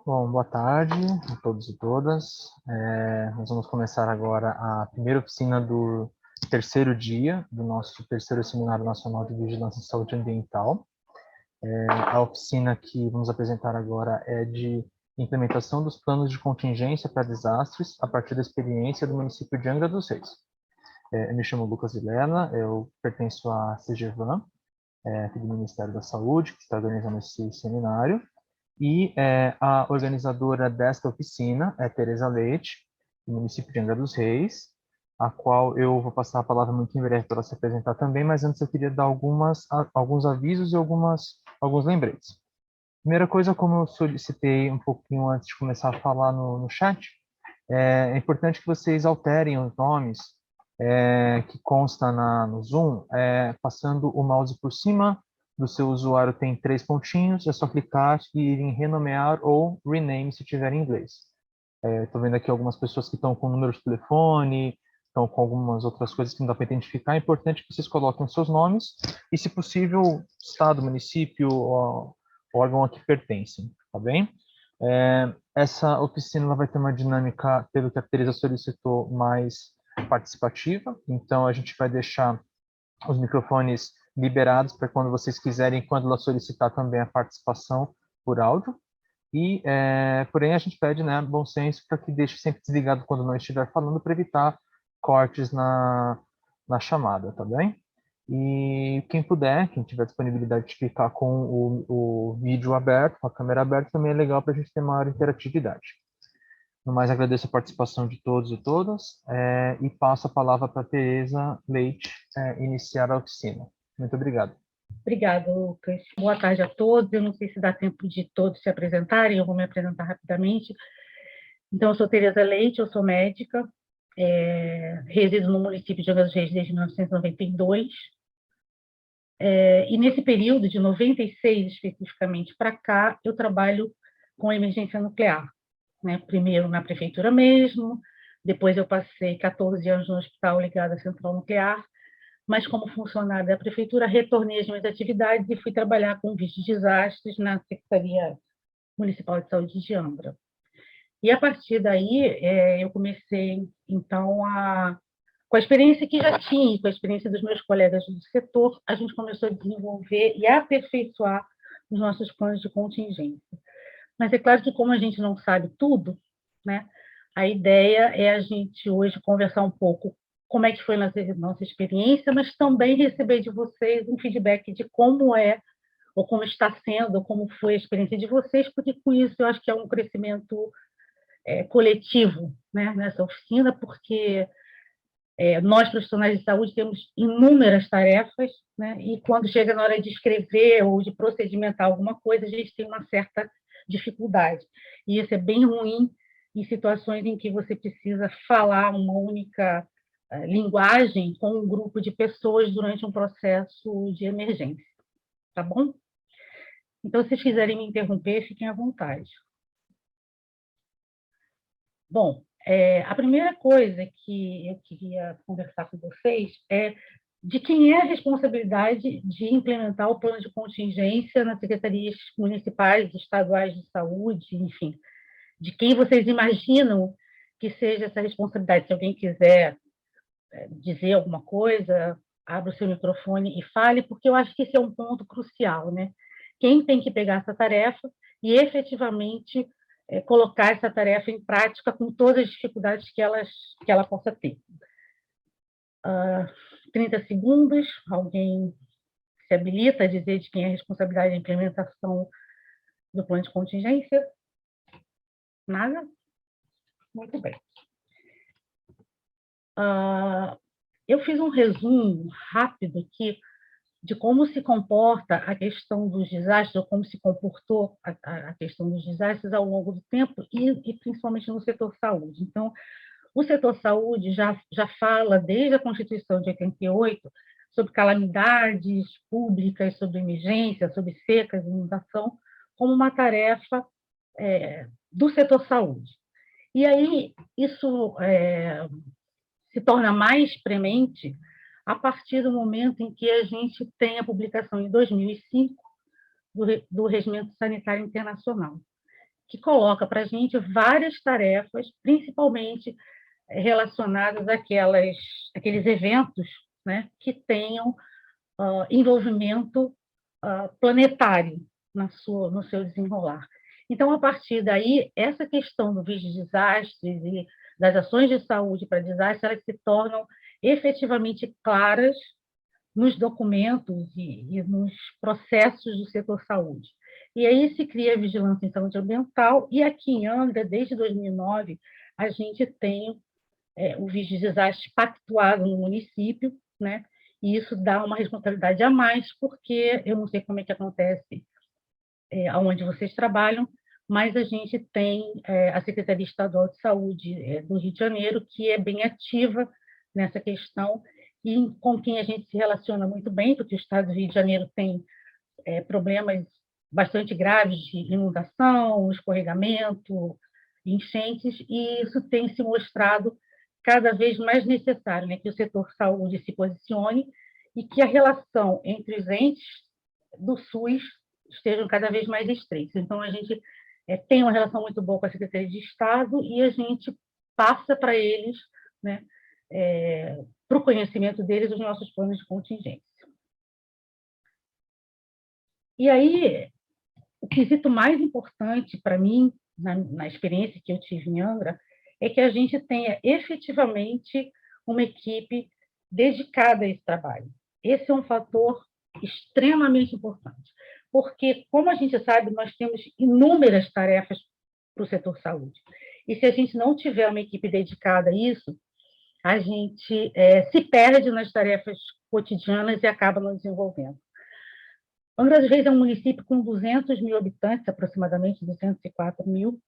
Bom, boa tarde a todos e todas. Nós vamos começar agora a primeira oficina do terceiro dia do nosso terceiro Seminário Nacional de Vigilância em Saúde Ambiental. A oficina que vamos apresentar agora é de implementação dos planos de contingência para desastres a partir da experiência do município de Angra dos Reis. Eu me chamo Lucas Vilela, eu pertenço à CGVAN, aqui do Ministério da Saúde, que está organizando esse seminário. E a organizadora desta oficina é Tereza Leite, do município de Angra dos Reis, a qual eu vou passar a palavra muito em breve para ela se apresentar também, mas antes eu queria dar alguns avisos e alguns lembretes. Primeira coisa, como eu solicitei um pouquinho antes de começar a falar no chat, é importante que vocês alterem os nomes que consta no Zoom, passando o mouse por cima do seu usuário, tem 3 pontinhos, é só clicar e ir em renomear ou rename se tiver em inglês. Estou vendo aqui algumas pessoas que estão com número de telefone, estão com algumas outras coisas que não dá para identificar. É importante que vocês coloquem os seus nomes e, se possível, estado, município, ou órgão a que pertencem, tá bem? Essa oficina ela vai ter uma dinâmica, pelo que a Teresa solicitou, mais participativa. Então, a gente vai deixar os microfones liberados para quando vocês quiserem, quando ela solicitar também a participação por áudio. E, porém, a gente pede, né, bom senso para que deixe sempre desligado quando não estiver falando, para evitar cortes na chamada, tá bem? E quem puder, quem tiver disponibilidade de ficar com o vídeo aberto, com a câmera aberta, também é legal para a gente ter maior interatividade. No mais, agradeço a participação de todos e todas e passo a palavra para a Tereza Leite iniciar a oficina. Muito obrigado. Obrigada, Lucas. Boa tarde a todos. Eu não sei se dá tempo de todos se apresentarem, eu vou me apresentar rapidamente. Então, eu sou Tereza Leite, eu sou médica, resido no município de Angra dos Reis desde 1992. E nesse período, de 96 especificamente para cá, eu trabalho com emergência nuclear. Né? Primeiro na prefeitura mesmo, depois eu passei 14 anos no hospital ligado à central nuclear, mas como funcionária da prefeitura, retornei às minhas atividades e fui trabalhar com vídeos de desastres na Secretaria Municipal de Saúde de Angra. E, a partir daí, eu comecei, então, com a experiência que já tinha, com a experiência dos meus colegas do setor, a gente começou a desenvolver e aperfeiçoar os nossos planos de contingência. Mas é claro que, como a gente não sabe tudo, né, a ideia é a gente hoje conversar um pouco como é que foi nossa experiência, mas também receber de vocês um feedback de como é, ou como está sendo, ou como foi a experiência de vocês, porque com isso eu acho que é um crescimento coletivo, né, nessa oficina, porque nós, profissionais de saúde, temos inúmeras tarefas, né, e quando chega na hora de escrever ou de procedimentar alguma coisa, a gente tem uma certa dificuldade. E isso é bem ruim em situações em que você precisa falar uma única linguagem com um grupo de pessoas durante um processo de emergência. Tá bom? Então, se vocês quiserem me interromper, fiquem à vontade. Bom, a primeira coisa que eu queria conversar com vocês é de quem é a responsabilidade de implementar o plano de contingência nas secretarias municipais, estaduais de saúde, enfim, de quem vocês imaginam que seja essa responsabilidade. Se alguém quiser dizer alguma coisa, abra o seu microfone e fale, porque eu acho que esse é um ponto crucial, né? Quem tem que pegar essa tarefa e efetivamente colocar essa tarefa em prática com todas as dificuldades que ela possa ter. 30 segundos, alguém se habilita a dizer de quem é a responsabilidade da implementação do plano de contingência? Nada? Muito bem. Eu fiz um resumo rápido aqui de como se comporta a questão dos desastres, ou como se comportou a questão dos desastres ao longo do tempo, e principalmente no setor saúde. Então, o setor saúde já fala, desde a Constituição de 88, sobre calamidades públicas, sobre emergência, sobre secas, inundação, como uma tarefa do setor saúde. E aí, isso se torna mais premente a partir do momento em que a gente tem a publicação, em 2005, do Regimento Sanitário Internacional, que coloca para a gente várias tarefas, principalmente relacionadas àqueles eventos, né, que tenham envolvimento planetário no seu desenrolar. Então, a partir daí, essa questão do vídeo de desastres e das ações de saúde para desastres, elas se tornam efetivamente claras nos documentos e nos processos do setor saúde. E aí se cria a vigilância em saúde ambiental, e aqui em Angra, desde 2009, a gente tem o vídeo de desastre pactuado no município, né? E isso dá uma responsabilidade a mais, porque eu não sei como é que acontece onde vocês trabalham, mas a gente tem a Secretaria Estadual de Saúde do Rio de Janeiro, que é bem ativa nessa questão, e com quem a gente se relaciona muito bem, porque o Estado do Rio de Janeiro tem problemas bastante graves de inundação, escorregamento, enchentes, e isso tem se mostrado cada vez mais necessário, né, que o setor saúde se posicione e que a relação entre os entes do SUS estejam cada vez mais estreitos. Então, a gente tem uma relação muito boa com a Secretaria de Estado e a gente passa para eles, né, para o conhecimento deles, os nossos planos de contingência. E aí, o quesito mais importante para mim, na experiência que eu tive em Angra, é que a gente tenha efetivamente uma equipe dedicada a esse trabalho. Esse é um fator extremamente importante, porque, como a gente sabe, nós temos inúmeras tarefas para o setor saúde. E se a gente não tiver uma equipe dedicada a isso, a gente se perde nas tarefas cotidianas e acaba não desenvolvendo. Angra dos Reis é um município com 200 mil habitantes, aproximadamente 204 mil,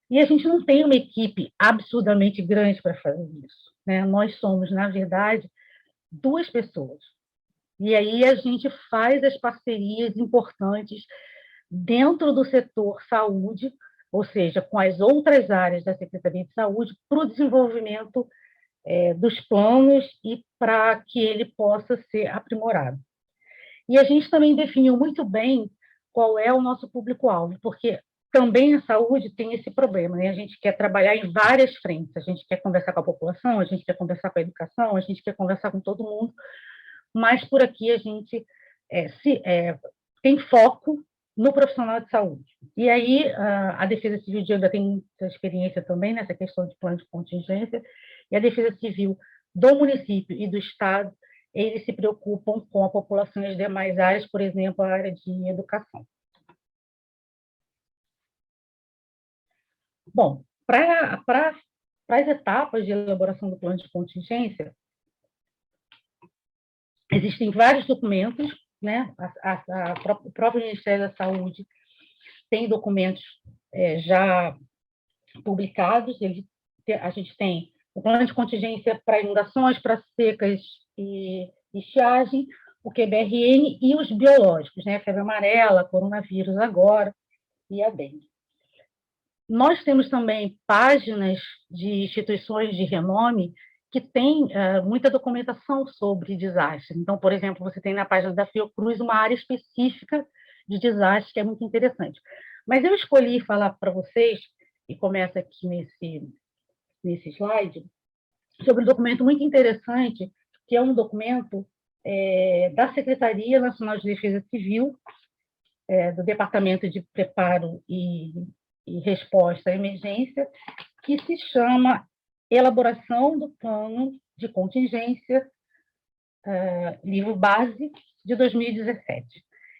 e a gente não tem uma equipe absurdamente grande para fazer isso, né? Nós somos, na verdade, 2 pessoas. E aí a gente faz as parcerias importantes dentro do setor saúde, ou seja, com as outras áreas da Secretaria de Saúde, para o desenvolvimento dos planos e para que ele possa ser aprimorado. E a gente também definiu muito bem qual é o nosso público-alvo, porque também a saúde tem esse problema, né? A gente quer trabalhar em várias frentes, a gente quer conversar com a população, a gente quer conversar com a educação, a gente quer conversar com todo mundo, mas por aqui a gente tem foco no profissional de saúde. E aí a Defesa Civil de Angra tem muita experiência também nessa questão de plano de contingência, e a Defesa Civil do município e do Estado, eles se preocupam com a população das demais áreas, por exemplo, a área de educação. Bom, para as etapas de elaboração do plano de contingência, existem vários documentos, né? O próprio Ministério da Saúde tem documentos já publicados. A gente tem o plano de contingência para inundações, para secas e estiagem, o QBRN e os biológicos, né? Febre amarela, coronavírus agora e a dengue. Nós temos também páginas de instituições de renome que têm muita documentação sobre desastres. Então, por exemplo, você tem na página da Fiocruz uma área específica de desastres que é muito interessante. Mas eu escolhi falar para vocês, e começa aqui nesse slide, sobre um documento muito interessante, que é um documento da Secretaria Nacional de Defesa Civil, do Departamento de Preparo e Resposta à Emergência, que se chama Elaboração do Plano de Contingência, livro base de 2017.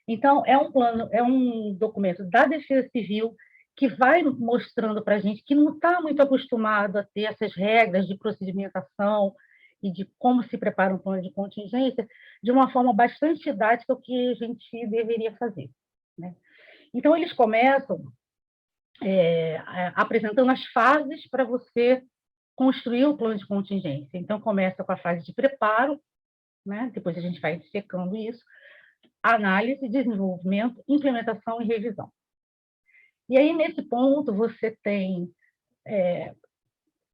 Então, é um documento da Defesa Civil que vai mostrando para a gente que não está muito acostumado a ter essas regras de procedimentação e de como se prepara um plano de contingência de uma forma bastante didática, o que a gente deveria fazer, né? Então, eles começam apresentando as fases para você construir o plano de contingência. Então, começa com a fase de preparo, né? Depois a gente vai dissecando isso, análise, desenvolvimento, implementação e revisão. E aí, nesse ponto, você tem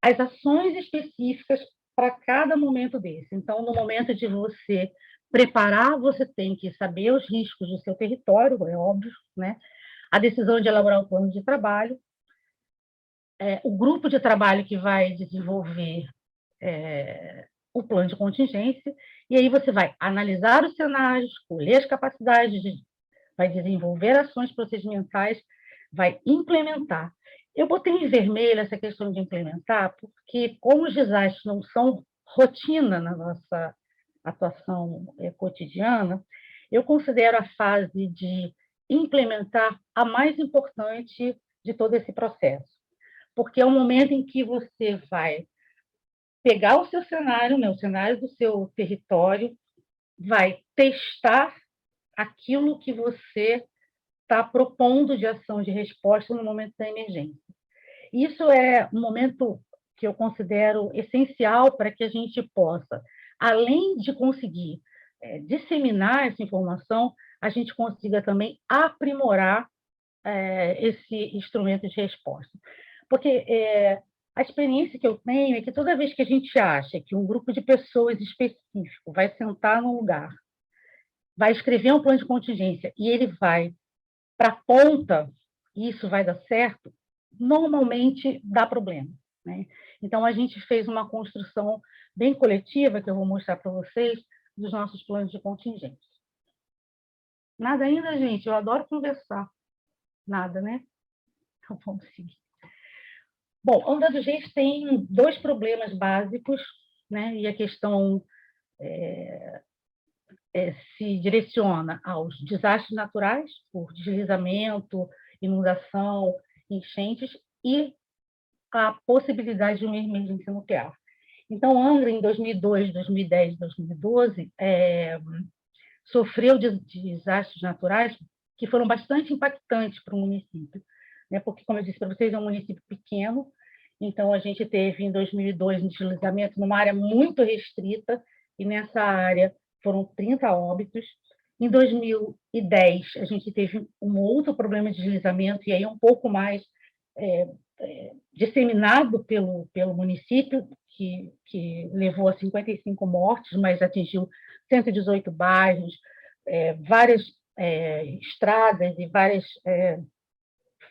as ações específicas para cada momento desse. Então, no momento de você preparar, você tem que saber os riscos do seu território, é óbvio, né? A decisão de elaborar o plano de trabalho, o grupo de trabalho que vai desenvolver o plano de contingência, e aí você vai analisar os cenários, colher as capacidades, vai desenvolver ações procedimentais, vai implementar. Eu botei em vermelho essa questão de implementar, porque como os desastres não são rotina na nossa atuação cotidiana, eu considero a fase de implementar a mais importante de todo esse processo, porque é o momento em que você vai pegar o seu cenário, né, o cenário do seu território, vai testar aquilo que você está propondo de ação de resposta no momento da emergência. Isso é um momento que eu considero essencial para que a gente possa, além de conseguir disseminar essa informação, a gente consiga também aprimorar esse instrumento de resposta. Porque a experiência que eu tenho é que toda vez que a gente acha que um grupo de pessoas específico vai sentar num lugar, vai escrever um plano de contingência e ele vai para a ponta e isso vai dar certo, normalmente dá problema, né? Então, a gente fez uma construção bem coletiva, que eu vou mostrar para vocês, dos nossos planos de contingência. Nada ainda, gente? Eu adoro conversar. Nada, né? Então, vamos seguir. Bom, Angra dos Reis tem 2 problemas básicos, né? E a questão se direciona aos desastres naturais, por deslizamento, inundação, enchentes, e a possibilidade de uma emergência nuclear. Então, Angra, em 2002, 2010, 2012, sofreu desastres naturais que foram bastante impactantes para o município, né? Porque, como eu disse para vocês, é um município pequeno, então a gente teve, em 2002, um deslizamento numa área muito restrita, e nessa área foram 30 óbitos. Em 2010, a gente teve um outro problema de deslizamento, e aí um pouco mais disseminado pelo município, que levou a 55 mortes, mas atingiu 118 bairros, várias estradas e várias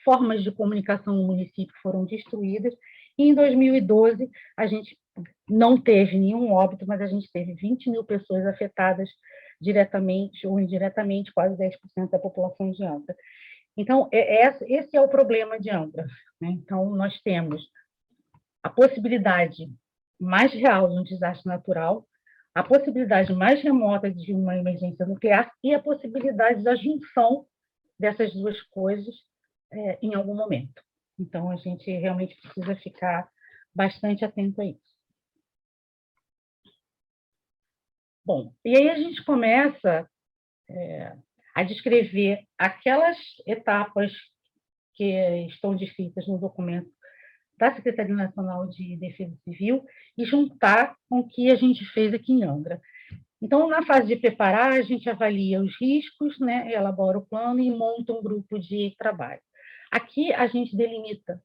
formas de comunicação no município foram destruídas. E em 2012, a gente não teve nenhum óbito, mas a gente teve 20 mil pessoas afetadas diretamente ou indiretamente, quase 10% da população de Angra. Então, esse é o problema de Angra, né? Então, nós temos a possibilidade mais real de um desastre natural, a possibilidade mais remota de uma emergência nuclear e a possibilidade da junção dessas 2 coisas em algum momento. Então, a gente realmente precisa ficar bastante atento a isso. Bom, e aí a gente começa a descrever aquelas etapas que estão descritas no documento da Secretaria Nacional de Defesa Civil e juntar com o que a gente fez aqui em Angra. Então, na fase de preparar, a gente avalia os riscos, né, elabora o plano e monta um grupo de trabalho. Aqui, a gente delimita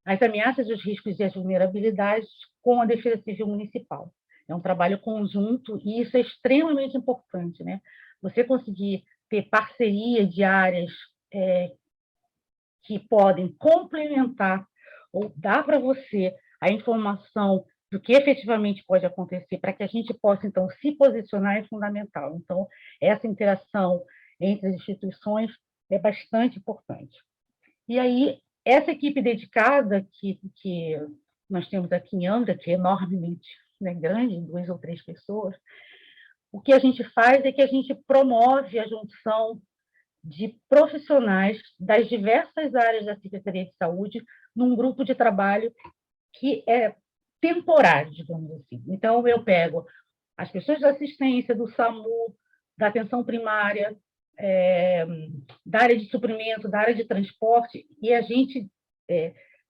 as ameaças, os riscos e as vulnerabilidades com a Defesa Civil Municipal. É um trabalho conjunto e isso é extremamente importante, né? Você conseguir ter parceria de áreas que podem complementar ou dar para você a informação do que efetivamente pode acontecer, para que a gente possa, então, se posicionar é fundamental. Então, essa interação entre as instituições é bastante importante. E aí, essa equipe dedicada que nós temos aqui em Angra, que é enormemente, né, grande, 2 ou 3 pessoas, o que a gente faz é que a gente promove a junção de profissionais das diversas áreas da Secretaria de Saúde num grupo de trabalho que é temporário, digamos assim. Então, eu pego as pessoas da assistência, do SAMU, da atenção primária, da área de suprimento, da área de transporte, e a gente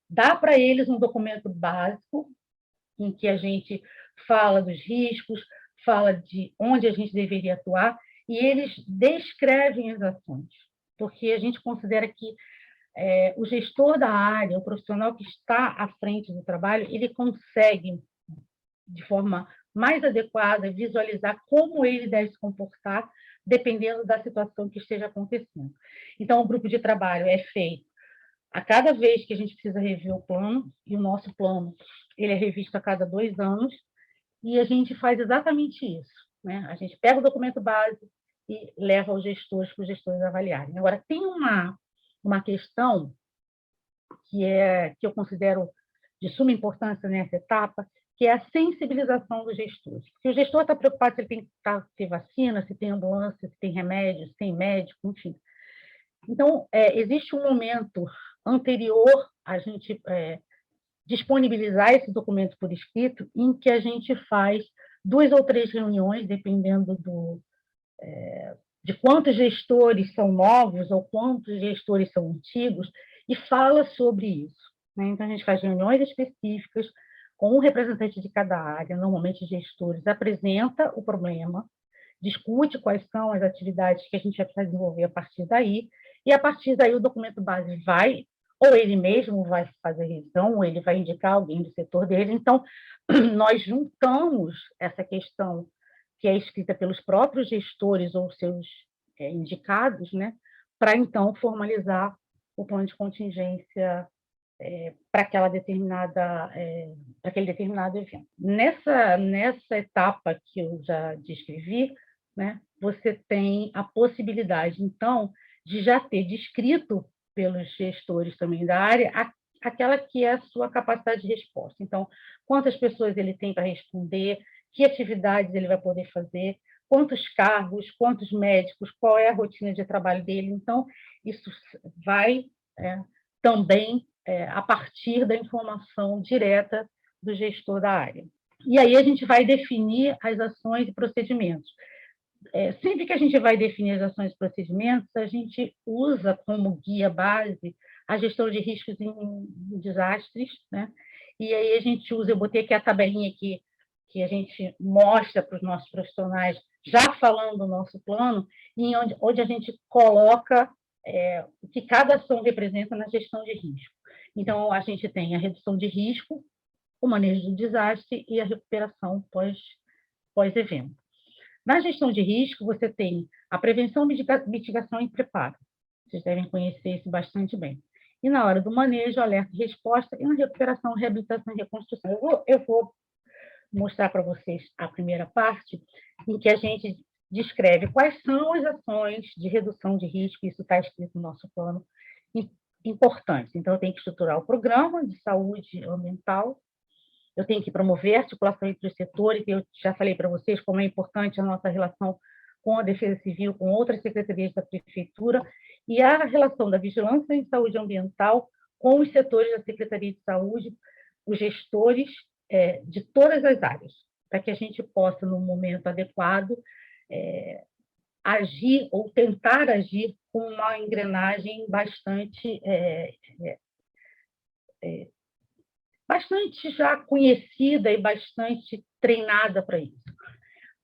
dá para eles um documento básico em que a gente fala dos riscos, fala de onde a gente deveria atuar, e eles descrevem as ações, porque a gente considera que o gestor da área, o profissional que está à frente do trabalho, ele consegue, de forma mais adequada, visualizar como ele deve se comportar, dependendo da situação que esteja acontecendo. Então, o grupo de trabalho é feito a cada vez que a gente precisa rever o plano, e o nosso plano ele é revisto a cada 2 anos, e a gente faz exatamente isso, né? A gente pega o documento base e leva aos gestores para os gestores avaliarem. Agora, tem uma questão que eu considero de suma importância nessa etapa, que é a sensibilização dos gestores. Se o gestor está preocupado se ele tem que ter vacina, se tem ambulância, se tem remédio, se tem médico, enfim. Então, existe um momento anterior a gente disponibilizar esse documento por escrito, em que a gente faz 2 ou 3 reuniões, dependendo de quantos gestores são novos ou quantos gestores são antigos, e fala sobre isso, né? Então, a gente faz reuniões específicas com um representante de cada área, normalmente gestores, apresenta o problema, discute quais são as atividades que a gente vai precisar desenvolver a partir daí, e a partir daí o documento base vai, ou ele mesmo vai fazer revisão, ou ele vai indicar alguém do setor dele. Então, nós juntamos essa questão que é escrita pelos próprios gestores ou seus indicados, né, para então formalizar o plano de contingência para aquela determinada, para aquele determinado evento. Nessa etapa que eu já descrevi, né, você tem a possibilidade, então, de já ter descrito pelos gestores também da área aquela que é a sua capacidade de resposta. Então, quantas pessoas ele tem para responder, que atividades ele vai poder fazer, quantos cargos, quantos médicos, qual é a rotina de trabalho dele. Então, isso vai também a partir da informação direta do gestor da área. E aí a gente vai definir as ações e procedimentos. Sempre que a gente vai definir as ações e procedimentos, a gente usa como guia base a gestão de riscos em desastres, né? E aí a gente usa, eu botei aqui a tabelinha que a gente mostra para os nossos profissionais, já falando do nosso plano, e onde a gente coloca o que cada ação representa na gestão de risco. Então, a gente tem a redução de risco, o manejo do desastre e a recuperação pós-evento. Na gestão de risco, você tem a prevenção, mitigação e preparo. Vocês devem conhecer isso bastante bem. E na hora do manejo, alerta e resposta, e na recuperação, reabilitação e reconstrução. Eu vou mostrar para vocês a primeira parte, em que a gente descreve quais são as ações de redução de risco, isso está escrito no nosso plano, importantes. Então, eu tenho que estruturar o programa de saúde ambiental, eu tenho que promover a articulação entre os setores, eu já falei para vocês como é importante a nossa relação com a Defesa Civil, com outras secretarias da Prefeitura, e a relação da vigilância em saúde ambiental com os setores da Secretaria de Saúde, os gestores de todas as áreas, para que a gente possa, no momento adequado, agir ou tentar agir com uma engrenagem bastante já conhecida e bastante treinada para isso.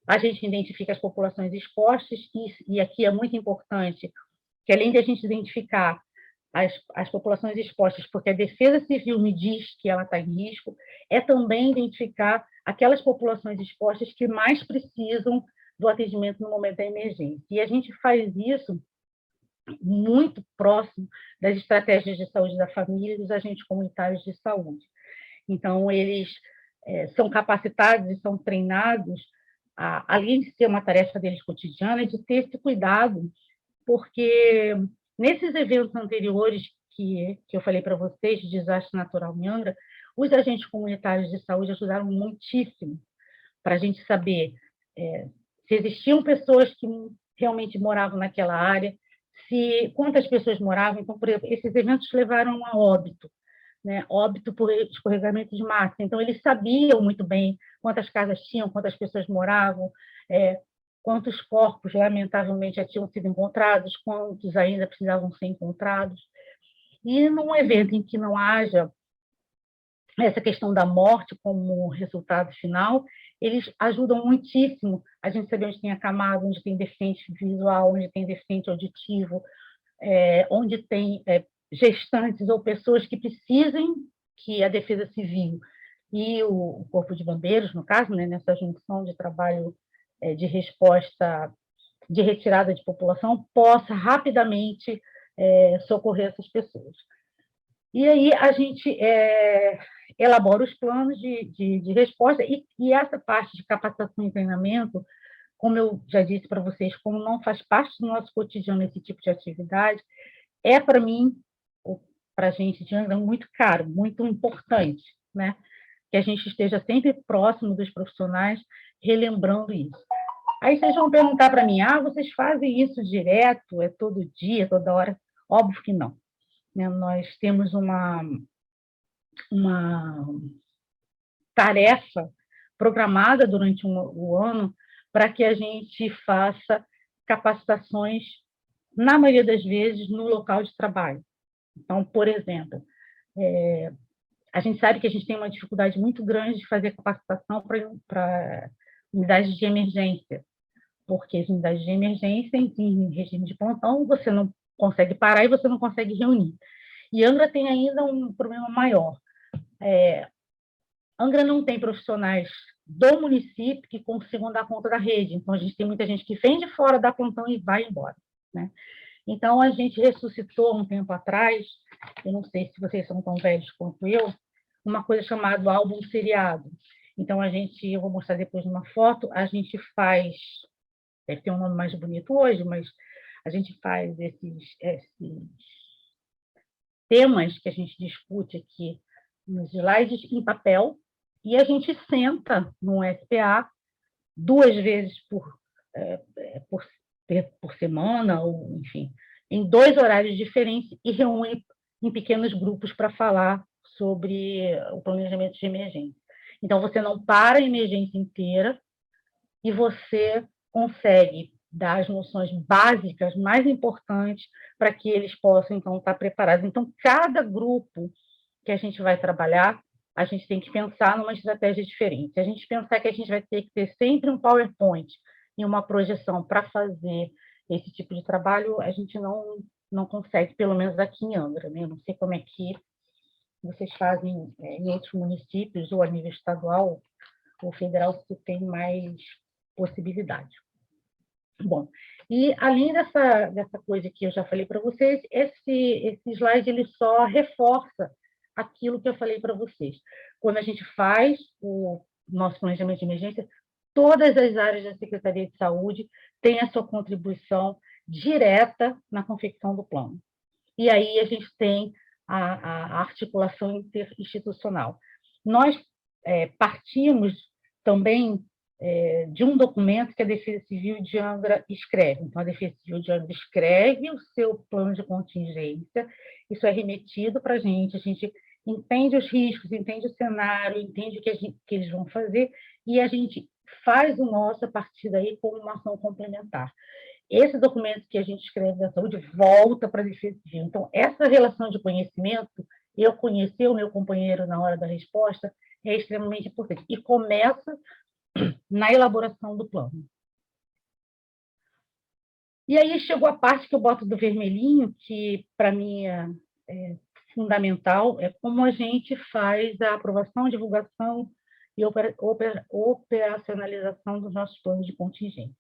A gente identifica as populações expostas, e aqui é muito importante que, além de a gente identificar as populações expostas, porque a Defesa Civil me diz que ela está em risco, é também identificar aquelas populações expostas que mais precisam do atendimento no momento da emergência. E a gente faz isso muito próximo das estratégias de saúde da família e dos agentes comunitários de saúde. Então, eles são capacitados e são treinados, além de ser uma tarefa deles cotidiana, de ter esse cuidado, porque nesses eventos anteriores que eu falei para vocês, de desastre natural em Angra, os agentes comunitários de saúde ajudaram muitíssimo para a gente saber se existiam pessoas que realmente moravam naquela área, quantas pessoas moravam. Então, por exemplo, esses eventos levaram a óbito, né? Óbito por escorregamento de massa. Então, eles sabiam muito bem quantas casas tinham, quantas pessoas moravam, quantos corpos, lamentavelmente, já tinham sido encontrados, quantos ainda precisavam ser encontrados. E num evento em que não haja essa questão da morte como resultado final, eles ajudam muitíssimo a gente saber onde tem acamado, onde tem deficiente visual, onde tem deficiente auditivo, onde tem gestantes ou pessoas que precisem que a Defesa Civil e o Corpo de Bombeiros, no caso, né, nessa junção de trabalho de resposta, de retirada de população, possa rapidamente socorrer essas pessoas. E aí a gente elabora os planos de resposta, e essa parte de capacitação e treinamento, como eu já disse para vocês, como não faz parte do nosso cotidiano esse tipo de atividade, é para mim, para a gente de Angra, muito caro, muito importante, né? Que a gente esteja sempre próximo dos profissionais, relembrando isso. Aí vocês vão perguntar para mim, vocês fazem isso direto, é todo dia, toda hora? Óbvio que não, né? Nós temos uma tarefa programada durante o ano para que a gente faça capacitações, na maioria das vezes, no local de trabalho. Então, por exemplo, a gente sabe que a gente tem uma dificuldade muito grande de fazer capacitação para unidades de emergência, porque as unidades de emergência, em regime de plantão, você não consegue parar e você não consegue reunir. E Angra tem ainda um problema maior. Angra não tem profissionais do município que consigam dar conta da rede. Então, a gente tem muita gente que vem de fora da plantão e vai embora, né? Então, a gente ressuscitou um tempo atrás, eu não sei se vocês são tão velhos quanto eu, uma coisa chamada álbum seriado. Então, eu vou mostrar depois numa foto, a gente faz, deve ter um nome mais bonito hoje, mas a gente faz esses temas que a gente discute aqui nos slides em papel, e a gente senta no SPA 2 vezes por semana, ou enfim, em 2 horários diferentes, e reúne em pequenos grupos para falar sobre o planejamento de emergência. Então, você não para a emergência inteira e você consegue dar as noções básicas mais importantes para que eles possam, então, estar preparados. Então, cada grupo que a gente vai trabalhar, a gente tem que pensar numa estratégia diferente. Se a gente pensar que a gente vai ter que ter sempre um PowerPoint e uma projeção para fazer esse tipo de trabalho, a gente não consegue, pelo menos aqui em Angra, né? Eu não sei como é que vocês fazem em outros municípios, ou a nível estadual ou federal, se tem mais possibilidade. Bom, e além dessa coisa que eu já falei para vocês, esse slide ele só reforça aquilo que eu falei para vocês. Quando a gente faz o nosso planejamento de emergência, todas as áreas da Secretaria de Saúde têm a sua contribuição direta na confecção do plano. E aí a gente tem a articulação interinstitucional. Nós partimos também de um documento que a Defesa Civil de Angra escreve. Então, a Defesa Civil de Angra escreve o seu plano de contingência, isso é remetido para a gente entende os riscos, entende o cenário, entende o que eles vão fazer, e a gente faz o nosso a partir daí como uma ação complementar. Esse documento que a gente escreve da saúde volta para a Defesa Civil. Então, essa relação de conhecimento, eu conhecer o meu companheiro na hora da resposta, é extremamente importante. E começa na elaboração do plano. E aí chegou a parte que eu boto do vermelhinho, que para mim é fundamental, é como a gente faz a aprovação, divulgação e operacionalização dos nossos planos de contingência.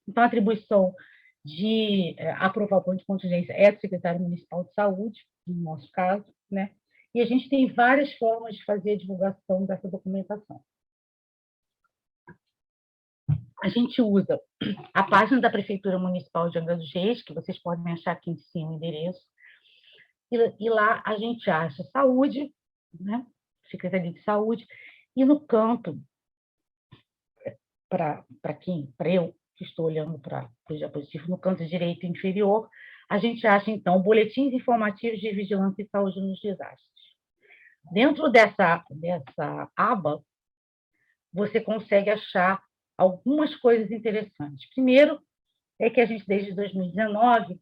Então, a atribuição de aprovar o plano de contingência é do secretário municipal de saúde, no nosso caso, né? E a gente tem várias formas de fazer a divulgação dessa documentação. A gente usa a página da Prefeitura Municipal de Angra dos Reis, que vocês podem achar aqui em cima o endereço, e lá a gente acha saúde, né? Secretaria de Saúde, e no canto, para eu, que estou olhando para o diapositivo, no canto direito inferior, a gente acha, então, boletins informativos de vigilância e saúde nos desastres. Dentro dessa aba, você consegue achar algumas coisas interessantes. Primeiro, é que a gente, desde 2019,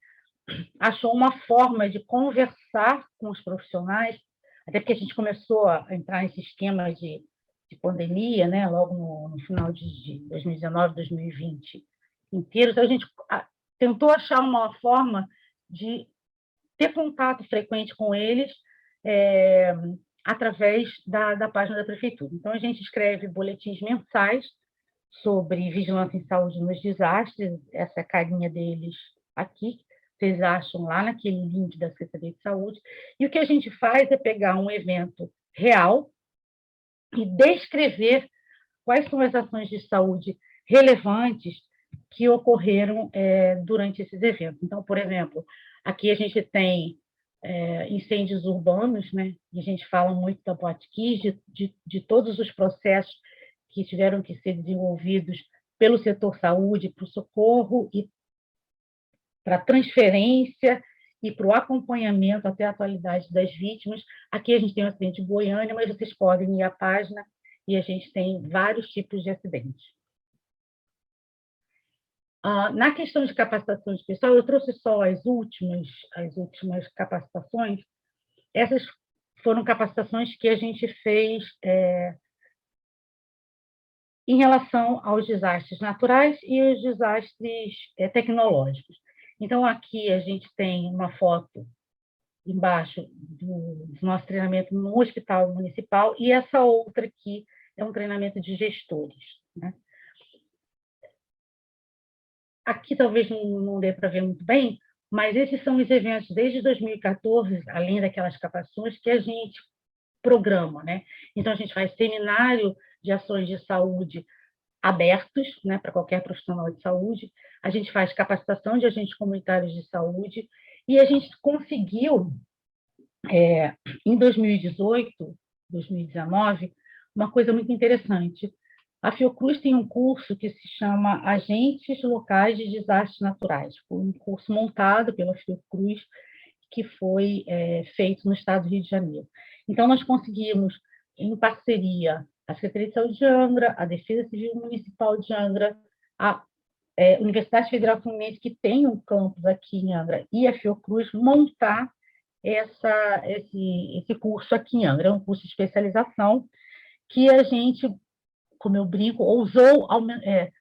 achou uma forma de conversar com os profissionais, até porque a gente começou a entrar nesse esquema de pandemia, né, logo no final de 2019, 2020 inteiro. Então, a gente tentou achar uma forma de ter contato frequente com eles através da página da Prefeitura. Então, a gente escreve boletins mensais sobre vigilância em saúde nos desastres, essa é a carinha deles aqui, vocês acham lá naquele link da Secretaria de Saúde. E o que a gente faz é pegar um evento real e descrever quais são as ações de saúde relevantes que ocorreram durante esses eventos. Então, por exemplo, aqui a gente tem incêndios urbanos, né? E a gente fala muito da Boate de todos os processos que tiveram que ser desenvolvidos pelo setor saúde, para o socorro e para a transferência e para o acompanhamento até a atualidade das vítimas. Aqui a gente tem o acidente de Goiânia, mas vocês podem ir à página e a gente tem vários tipos de acidentes. Na questão de capacitação de pessoal, eu trouxe só as últimas capacitações. Essas foram capacitações que a gente fez em relação aos desastres naturais e aos desastres tecnológicos. Então, aqui a gente tem uma foto embaixo do nosso treinamento no hospital municipal, e essa outra aqui é um treinamento de gestores, né? Aqui talvez não dê para ver muito bem, mas esses são os eventos desde 2014, além daquelas capacitações que a gente programa, né? Então, a gente faz seminário de ações de saúde abertos, né, para qualquer profissional de saúde, a gente faz capacitação de agentes comunitários de saúde, e a gente conseguiu, em 2018, 2019, uma coisa muito interessante. A Fiocruz tem um curso que se chama Agentes Locais de Desastres Naturais. Foi um curso montado pela Fiocruz, que foi feito no estado do Rio de Janeiro. Então, nós conseguimos, em parceria, a Secretaria de Saúde de Angra, a Defesa Civil Municipal de Angra, a Universidade Federal Fluminense, que tem um campus aqui em Angra, e a Fiocruz, montar esse curso aqui em Angra. É um curso de especialização que a gente, como eu brinco, ousou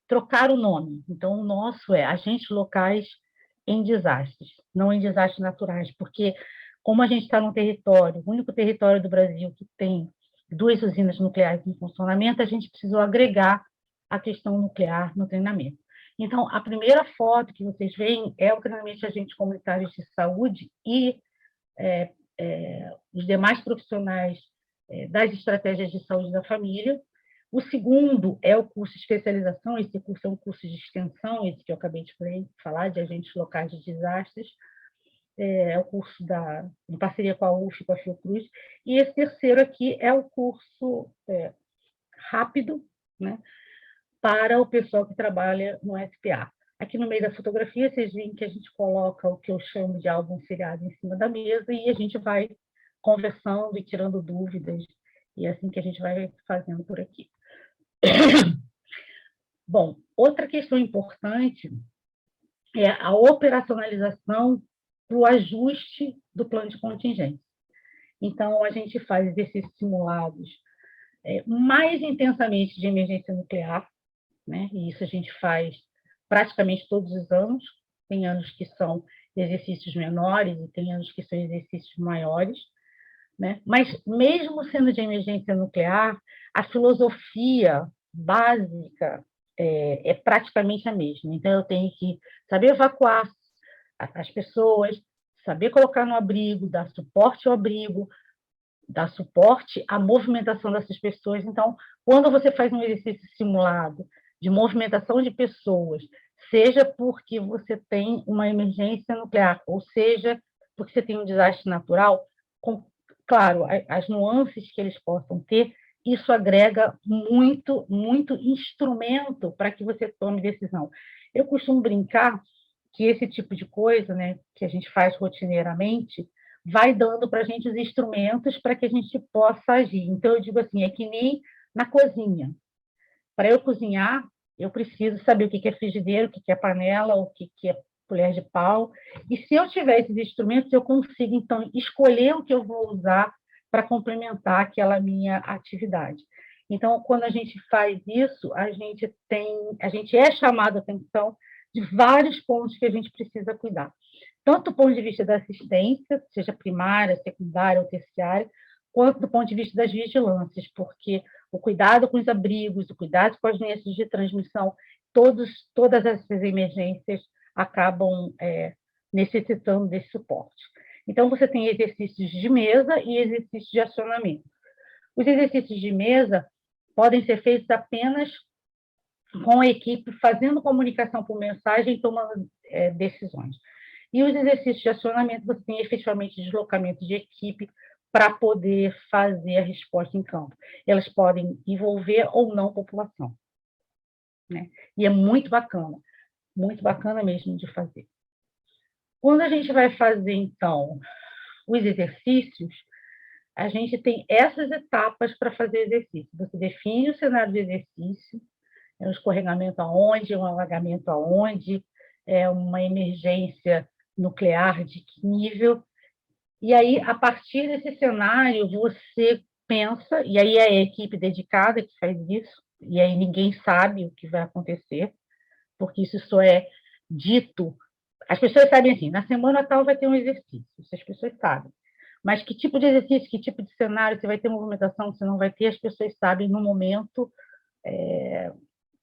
trocar o nome. Então, o nosso é Agentes Locais em Desastres, não em desastres naturais, porque como a gente está num território, o único território do Brasil que tem 2 usinas nucleares em funcionamento, a gente precisou agregar a questão nuclear no treinamento. Então, a primeira foto que vocês veem é o treinamento de agentes comunitários de saúde e os demais profissionais das estratégias de saúde da família. O segundo é o curso de especialização, esse curso é um curso de extensão, esse que eu acabei de falar, de agentes locais de desastres, é o curso em parceria com a UF e com a Fiocruz, e esse terceiro aqui é o curso rápido, né, para o pessoal que trabalha no SPA. Aqui no meio da fotografia, vocês veem que a gente coloca o que eu chamo de álbum seriado em cima da mesa e a gente vai conversando e tirando dúvidas, e é assim que a gente vai fazendo por aqui. Bom, outra questão importante é a operacionalização para o ajuste do plano de contingência. Então, a gente faz exercícios simulados mais intensamente de emergência nuclear, né? E isso a gente faz praticamente todos os anos. Tem anos que são exercícios menores e tem anos que são exercícios maiores, né? Mas, mesmo sendo de emergência nuclear, a filosofia básica é praticamente a mesma. Então, eu tenho que saber evacuar as pessoas, saber colocar no abrigo, dar suporte ao abrigo, dar suporte à movimentação dessas pessoas. Então, quando você faz um exercício simulado de movimentação de pessoas, seja porque você tem uma emergência nuclear, ou seja, porque você tem um desastre natural, claro, as nuances que eles possam ter, isso agrega muito, muito instrumento para que você tome decisão. Eu costumo brincar que esse tipo de coisa, né, que a gente faz rotineiramente, vai dando para a gente os instrumentos para que a gente possa agir. Então, eu digo assim, é que nem na cozinha. Para eu cozinhar, eu preciso saber o que é frigideiro, o que é panela, o que é colher de pau. E se eu tiver esses instrumentos, eu consigo, então, escolher o que eu vou usar para complementar aquela minha atividade. Então, quando a gente faz isso, a gente é chamado a atenção de vários pontos que a gente precisa cuidar. Tanto do ponto de vista da assistência, seja primária, secundária ou terciária, quanto do ponto de vista das vigilâncias, porque o cuidado com os abrigos, o cuidado com as doenças de transmissão, todas essas emergências acabam necessitando desse suporte. Então, você tem exercícios de mesa e exercícios de acionamento. Os exercícios de mesa podem ser feitos apenas com a equipe, fazendo comunicação por mensagem e tomando decisões. E os exercícios de acionamento, você tem efetivamente deslocamento de equipe para poder fazer a resposta em campo. Elas podem envolver ou não a população, né? E é muito bacana mesmo de fazer. Quando a gente vai fazer, então, os exercícios, a gente tem essas etapas para fazer exercício. Você define o cenário do exercício, um escorregamento aonde, um alagamento aonde, uma emergência nuclear de que nível. E aí, a partir desse cenário, você pensa, e aí é a equipe dedicada que faz isso, e aí ninguém sabe o que vai acontecer, porque isso só é dito. As pessoas sabem assim, na semana tal vai ter um exercício, isso as pessoas sabem. Mas que tipo de exercício, que tipo de cenário, se vai ter movimentação, se não vai ter, as pessoas sabem no momento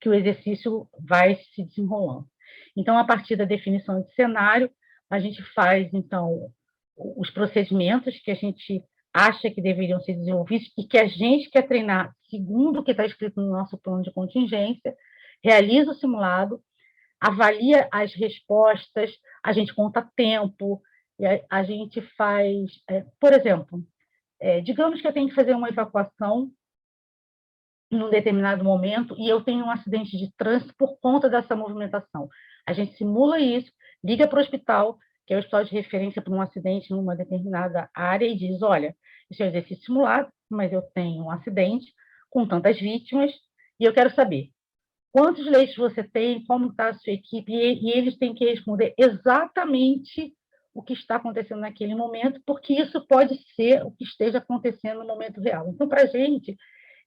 que o exercício vai se desenrolando. Então, a partir da definição de cenário, a gente faz, então, os procedimentos que a gente acha que deveriam ser desenvolvidos e que a gente quer treinar segundo o que está escrito no nosso plano de contingência, realiza o simulado, avalia as respostas, a gente conta tempo, a gente faz... por exemplo, digamos que eu tenho que fazer uma evacuação num determinado momento e eu tenho um acidente de trânsito por conta dessa movimentação. A gente simula isso, liga para o hospital, que é o hospital de referência para um acidente numa determinada área, e diz, olha, isso é um exercício simulado, mas eu tenho um acidente com tantas vítimas e eu quero saber quantos leitos você tem, como está a sua equipe, e eles têm que responder exatamente o que está acontecendo naquele momento, porque isso pode ser o que esteja acontecendo no momento real. Então, para a gente,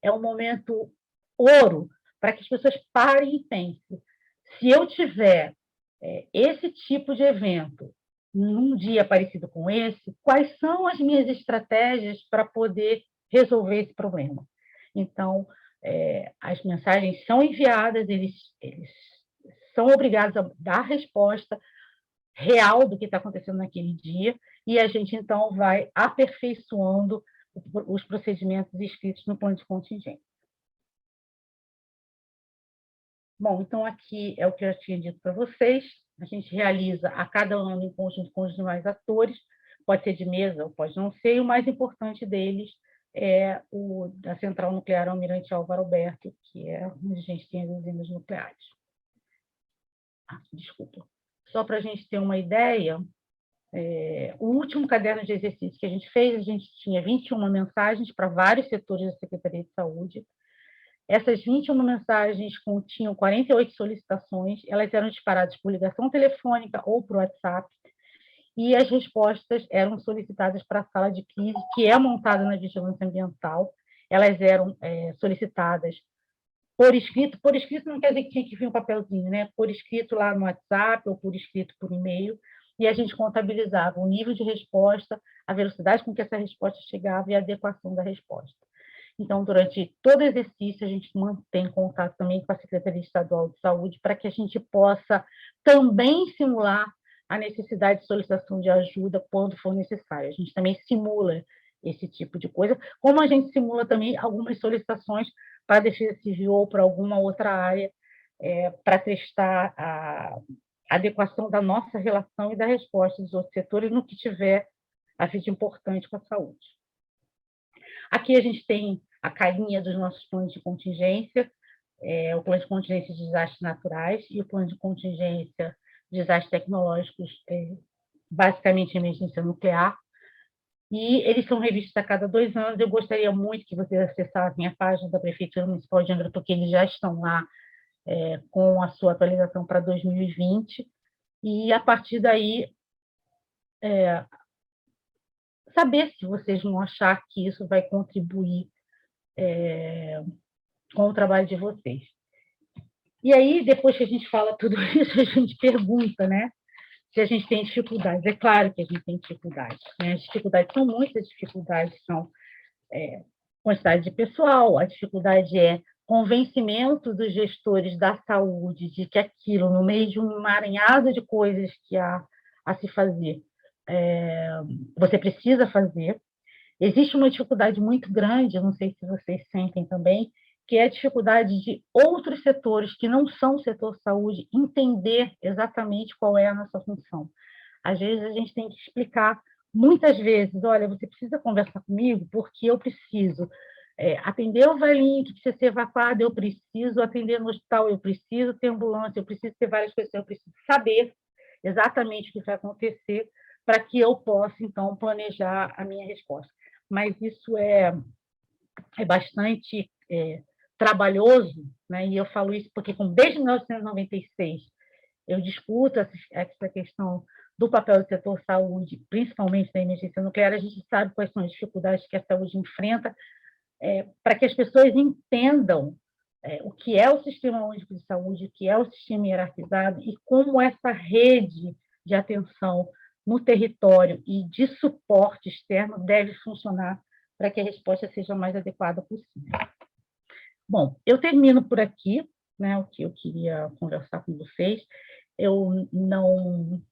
é um momento ouro para que as pessoas parem e pensem. Se eu tiver esse tipo de evento num dia parecido com esse, quais são as minhas estratégias para poder resolver esse problema? Então, as mensagens são enviadas, eles são obrigados a dar resposta real do que está acontecendo naquele dia, e a gente, então, vai aperfeiçoando os procedimentos escritos no plano de contingência. Bom, então aqui é o que eu já tinha dito para vocês. A gente realiza a cada ano em conjunto com os demais atores, pode ser de mesa ou pode não ser, e o mais importante deles é o da Central Nuclear Almirante Álvaro Alberto, que é onde a gente tem as usinas nucleares. Desculpa. Só para a gente ter uma ideia, o último caderno de exercício que a gente fez, a gente tinha 21 mensagens para vários setores da Secretaria de Saúde. Essas 21 mensagens continham 48 solicitações, elas eram disparadas por ligação telefônica ou por WhatsApp, e as respostas eram solicitadas para a sala de crise, que é montada na vigilância ambiental. Elas eram solicitadas por escrito não quer dizer que tinha que vir um papelzinho, né? Por escrito lá no WhatsApp ou por escrito por e-mail, e a gente contabilizava o nível de resposta, a velocidade com que essa resposta chegava e a adequação da resposta. Então, durante todo o exercício, a gente mantém contato também com a Secretaria Estadual de Saúde para que a gente possa também simular a necessidade de solicitação de ajuda quando for necessário. A gente também simula esse tipo de coisa, como a gente simula também algumas solicitações para a Defesa Civil ou para alguma outra área, para testar a adequação da nossa relação e da resposta dos outros setores no que tiver a ver de importante com a saúde. Aqui a gente tem a carinha dos nossos planos de contingência, o plano de contingência de desastres naturais e o plano de contingência de desastres tecnológicos, basicamente emergência nuclear, e eles são revistos a cada 2 anos. Eu gostaria muito que vocês acessassem a página da Prefeitura Municipal de Angra, porque eles já estão lá com a sua atualização para 2020, e a partir daí saber se vocês vão achar que isso vai contribuir com o trabalho de vocês. E aí, depois que a gente fala tudo isso, a gente pergunta, né, se a gente tem dificuldades. É claro que a gente tem dificuldades, né? As dificuldades são muitas, dificuldades são quantidade de pessoal, a dificuldade é convencimento dos gestores da saúde de que aquilo, no meio de um emaranhado de coisas que a a se fazer, você precisa fazer. Existe uma dificuldade muito grande, não sei se vocês sentem também, que é a dificuldade de outros setores que não são o setor saúde entender exatamente qual é a nossa função. Às vezes a gente tem que explicar, muitas vezes, olha, você precisa conversar comigo porque eu preciso atender o velhinho que precisa ser evacuado, eu preciso atender no hospital, eu preciso ter ambulância, eu preciso ter várias coisas, eu preciso saber exatamente o que vai acontecer para que eu possa, então, planejar a minha resposta. Mas isso é bastante trabalhoso, né? E eu falo isso porque, desde 1996, eu discuto essa questão do papel do setor saúde, principalmente da emergência nuclear. A gente sabe quais são as dificuldades que a saúde enfrenta, para que as pessoas entendam o que é o Sistema Único de Saúde, o que é o sistema hierarquizado e como essa rede de atenção no território e de suporte externo deve funcionar para que a resposta seja a mais adequada possível. Bom, eu termino por aqui, né, o que eu queria conversar com vocês. Eu não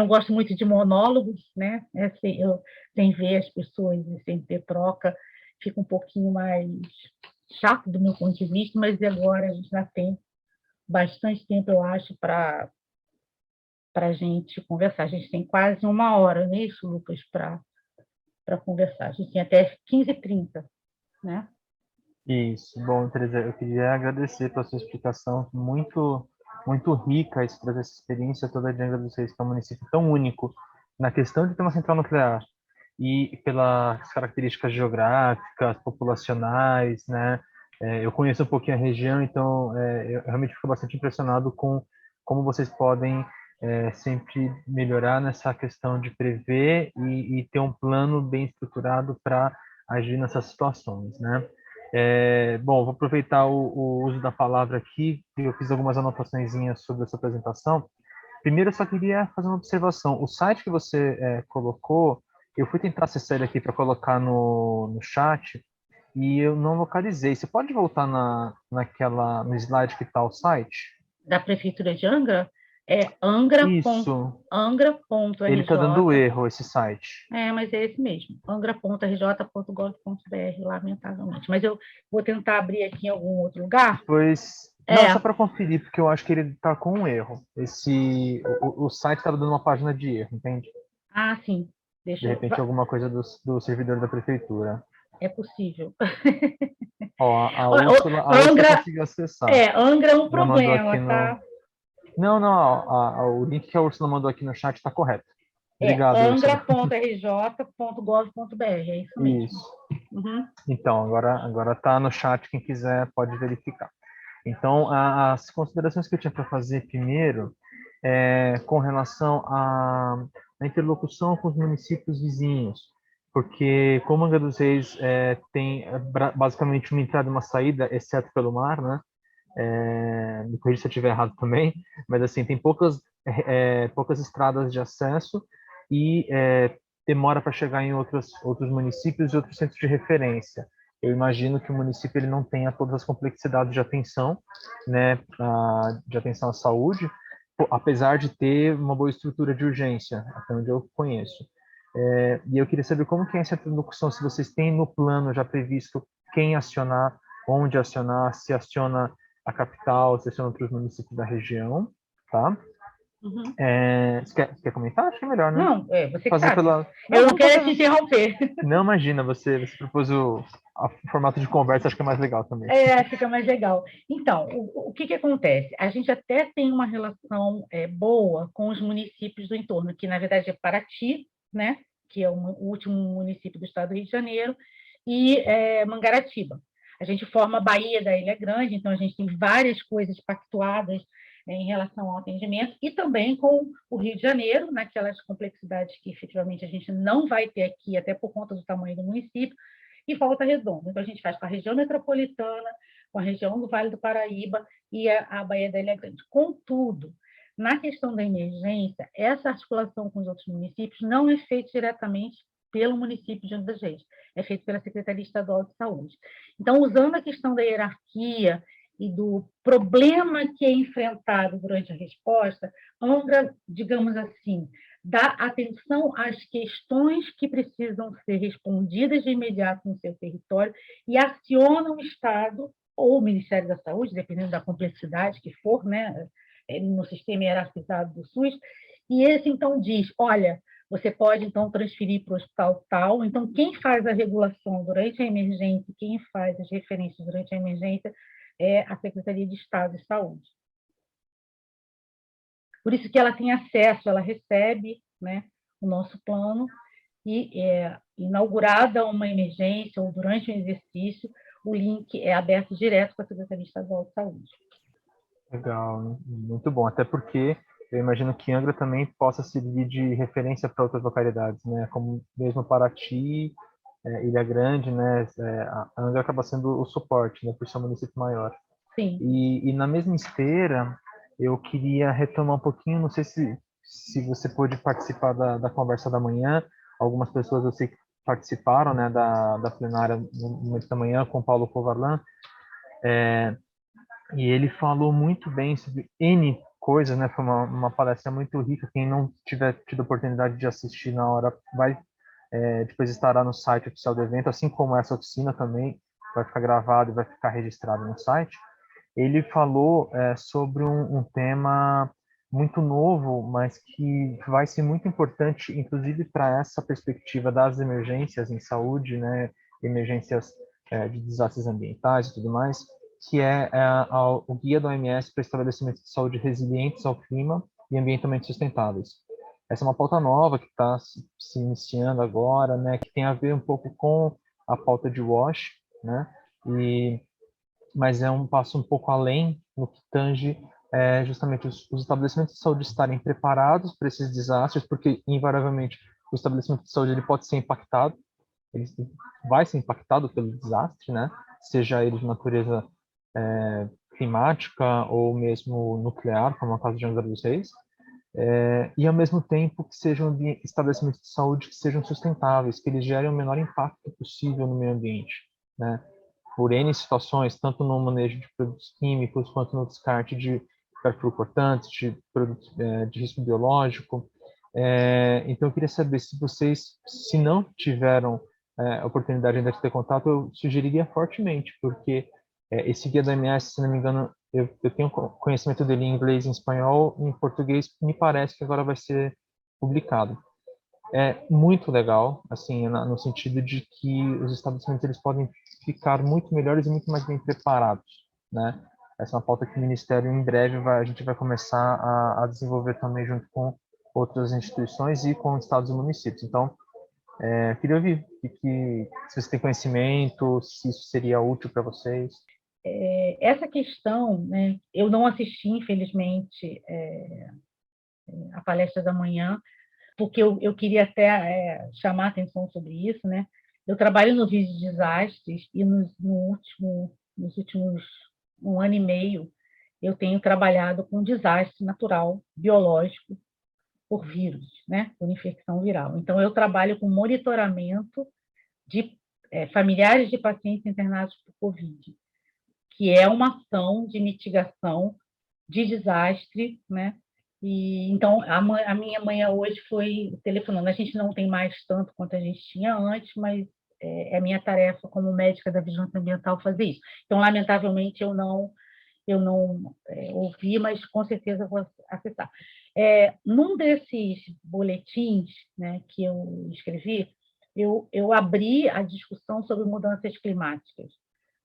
gosto muito de monólogos, né? Eu, sem ver as pessoas e sem ter troca, fica um pouquinho mais chato do meu ponto de vista, mas agora a gente já tem bastante tempo, eu acho, para a gente conversar. A gente tem quase 1 hora, não é isso, Lucas, para conversar. A gente tem até 15h30, né? Isso. Bom, Teresa, eu queria agradecer pela sua explicação, muito rica, isso trazer essa experiência toda de Angra dos Reis, que é um município tão único na questão de ter uma central nuclear e pelas características geográficas, populacionais, né? Eu conheço um pouquinho a região, então eu realmente fico bastante impressionado com como vocês podem sempre melhorar nessa questão de prever e ter um plano bem estruturado para agir nessas situações, né? Bom, vou aproveitar o uso da palavra aqui, eu fiz algumas anotaçõezinhas sobre essa apresentação. Primeiro, eu só queria fazer uma observação. O site que você colocou, eu fui tentar acessar ele aqui para colocar no chat e eu não localizei. Você pode voltar no slide que está o site? Da Prefeitura de Angra? É angra.rj. Isso. Ele está dando erro, esse site. Mas é esse mesmo, angra.rj.gov.br, lamentavelmente. Mas eu vou tentar abrir aqui em algum outro lugar. Pois, não, só para conferir, porque eu acho que ele está com um erro. O site estava dando uma página de erro, entende? Ah, sim. De repente, alguma coisa do servidor da prefeitura. É possível. Ó, a Úrsula conseguiu acessar. Angra é um problema, tá? Não, o link que a Úrsula mandou aqui no chat está correto. Obrigado, angra.rj.gov.br, é isso mesmo. Isso. Uhum. Então, agora está no chat, quem quiser pode verificar. Então, as considerações que eu tinha para fazer primeiro com relação à interlocução com os municípios vizinhos, porque como Angra dos Reis tem basicamente uma entrada e uma saída, exceto pelo mar, né? Me corrija se eu estiver errado também, mas assim, tem poucas estradas de acesso e demora para chegar em outros municípios e outros centros de referência. Eu imagino que o município ele não tenha todas as complexidades de atenção, né, de atenção à saúde, apesar de ter uma boa estrutura de urgência, até onde eu conheço. E eu queria saber como que é essa interlocução, se vocês têm no plano já previsto quem acionar, onde acionar, se aciona a capital, se aciona outros municípios da região, tá? Uhum. Você quer comentar? Acho que é melhor, né? Não, você fazer sabe. Eu não quero te interromper. Não, imagina, você propôs o formato de conversa, acho que é mais legal também. Fica mais legal. Então, o que acontece? A gente até tem uma relação boa com os municípios do entorno, que na verdade é Paraty, né? Que é o último município do estado do Rio de Janeiro, e Mangaratiba. A gente forma a Baía da Ilha Grande, então a gente tem várias coisas pactuadas em relação ao atendimento, e também com o Rio de Janeiro, naquelas complexidades que efetivamente a gente não vai ter aqui, até por conta do tamanho do município, e Volta Redonda. Então, a gente faz com a região metropolitana, com a região do Vale do Paraíba e a Baía da Ilha Grande. Contudo, na questão da emergência, essa articulação com os outros municípios não é feita diretamente pelo município de Angra dos Reis, é feito pela Secretaria Estadual de Saúde. Então, usando a questão da hierarquia e do problema que é enfrentado durante a resposta, Angra, digamos assim, dá atenção às questões que precisam ser respondidas de imediato no seu território e aciona o Estado ou o Ministério da Saúde, dependendo da complexidade que for, né, no sistema hierarquizado do SUS, e esse, então, diz, olha, você pode, então, transferir para o hospital tal, então, quem faz a regulação durante a emergência, quem faz as referências durante a emergência é a Secretaria de Estado de Saúde. Por isso que ela tem acesso, ela recebe, né, o nosso plano, e inaugurada uma emergência ou durante um exercício, o link é aberto direto com a Secretaria Estadual de Saúde. Legal, muito bom. Até porque eu imagino que Angra também possa servir de referência para outras localidades, né? Como mesmo Paraty, Ilha Grande, né? A Angra acaba sendo o suporte, né? Por ser um município maior. Sim. E na mesma esteira, eu queria retomar um pouquinho, não sei se você pôde participar da conversa da manhã, algumas pessoas eu sei que participaram, né, da plenária no momento da manhã com o Paulo Covarlan, e ele falou muito bem sobre N coisas, né, foi uma palestra muito rica, quem não tiver tido oportunidade de assistir na hora vai depois estará no site oficial do evento, assim como essa oficina também vai ficar gravado e vai ficar registrado no site. Ele falou sobre um tema muito novo, mas que vai ser muito importante, inclusive para essa perspectiva das emergências em saúde, né, emergências de desastres ambientais e tudo mais, que é o guia da OMS para estabelecimento de saúde resilientes ao clima e ambientalmente sustentáveis. Essa é uma pauta nova que está se iniciando agora, né, que tem a ver um pouco com a pauta de WASH, né, mas é um passo um pouco além no que tange justamente os estabelecimentos de saúde estarem preparados para esses desastres, porque invariavelmente o estabelecimento de saúde ele pode ser impactado, ele vai ser impactado pelo desastre, né? Seja ele de natureza climática ou mesmo nuclear, como é o caso de Angra dos Reis, e ao mesmo tempo que sejam estabelecimentos de saúde que sejam sustentáveis, que eles gerem o menor impacto possível no meio ambiente, né? Por N situações, tanto no manejo de produtos químicos, quanto no descarte de perfluorocortantes, de produtos de risco biológico. Então, eu queria saber se vocês, se não tiveram a oportunidade ainda de ter contato, eu sugeriria fortemente, porque esse guia da MS, se não me engano, eu tenho conhecimento dele em inglês, em espanhol, em português, me parece que agora vai ser publicado. É muito legal, assim, no sentido de que os estabelecimentos eles podem ficar muito melhores e muito mais bem preparados, né? Essa é uma pauta que o Ministério, em breve, a gente vai começar a desenvolver também junto com outras instituições e com estados e municípios. Então, queria ouvir se você tem conhecimento, se isso seria útil para vocês. Essa questão, né, eu não assisti, infelizmente, a palestra da manhã, porque eu queria até chamar a atenção sobre isso, né? Eu trabalho no vídeo de desastres e nos últimos 1 ano e meio eu tenho trabalhado com desastre natural, biológico, por vírus, né? Por infecção viral. Então, eu trabalho com monitoramento de familiares de pacientes internados por Covid, que é uma ação de mitigação de desastre, né? E então a minha manhã hoje foi telefonando. A gente não tem mais tanto quanto a gente tinha antes, mas é minha tarefa como médica da vigilância ambiental fazer isso. Então, lamentavelmente, eu não ouvi, mas com certeza vou acessar. Num desses boletins, né, que eu escrevi, eu abri a discussão sobre mudanças climáticas,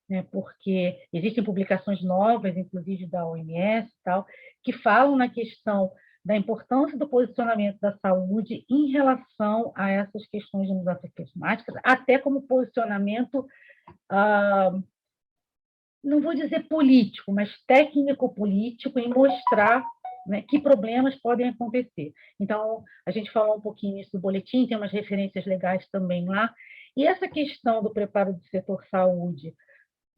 né, porque existem publicações novas, inclusive da OMS, tal, que falam na questão da importância do posicionamento da saúde em relação a essas questões de mudanças climáticas, até como posicionamento, não vou dizer político, mas técnico-político, em mostrar, né, que problemas podem acontecer. Então, a gente falou um pouquinho isso do boletim, tem umas referências legais também lá, e essa questão do preparo do setor saúde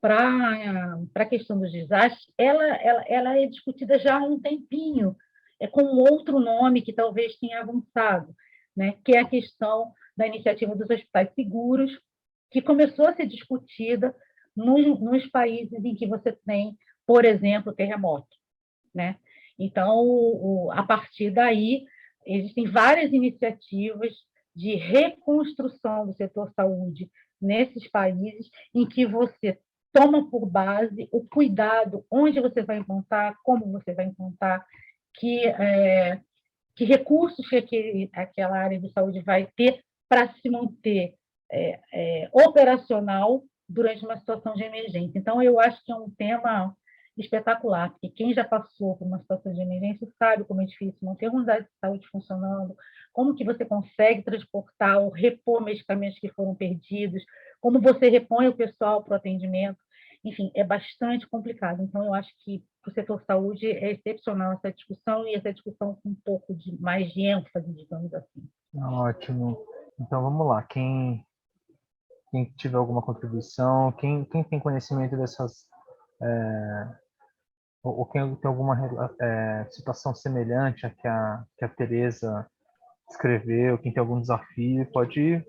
para a questão dos desastres, ela é discutida já há um tempinho, com outro nome que talvez tenha avançado, né, que é a questão da iniciativa dos hospitais seguros, que começou a ser discutida nos países em que você tem, por exemplo, terremoto, né? Então, a partir daí, Existem várias iniciativas de reconstrução do setor saúde nesses países em que você toma por base o cuidado, onde você vai implantar, como você vai implantar, que recursos que aquela área de saúde vai ter para se manter operacional durante uma situação de emergência. Então, eu acho que é um tema espetacular, porque quem já passou por uma situação de emergência sabe como é difícil manter uma unidade de saúde funcionando, como que você consegue transportar ou repor medicamentos que foram perdidos, como você repõe o pessoal para o atendimento. Enfim, é bastante complicado. Então, eu acho que para o setor saúde é excepcional essa discussão, e essa discussão com um pouco mais de ênfase, digamos assim. Ótimo. Então vamos lá. Quem tiver alguma contribuição, quem tem conhecimento dessas, ou quem tem alguma situação semelhante à que a Tereza escreveu, quem tem algum desafio, pode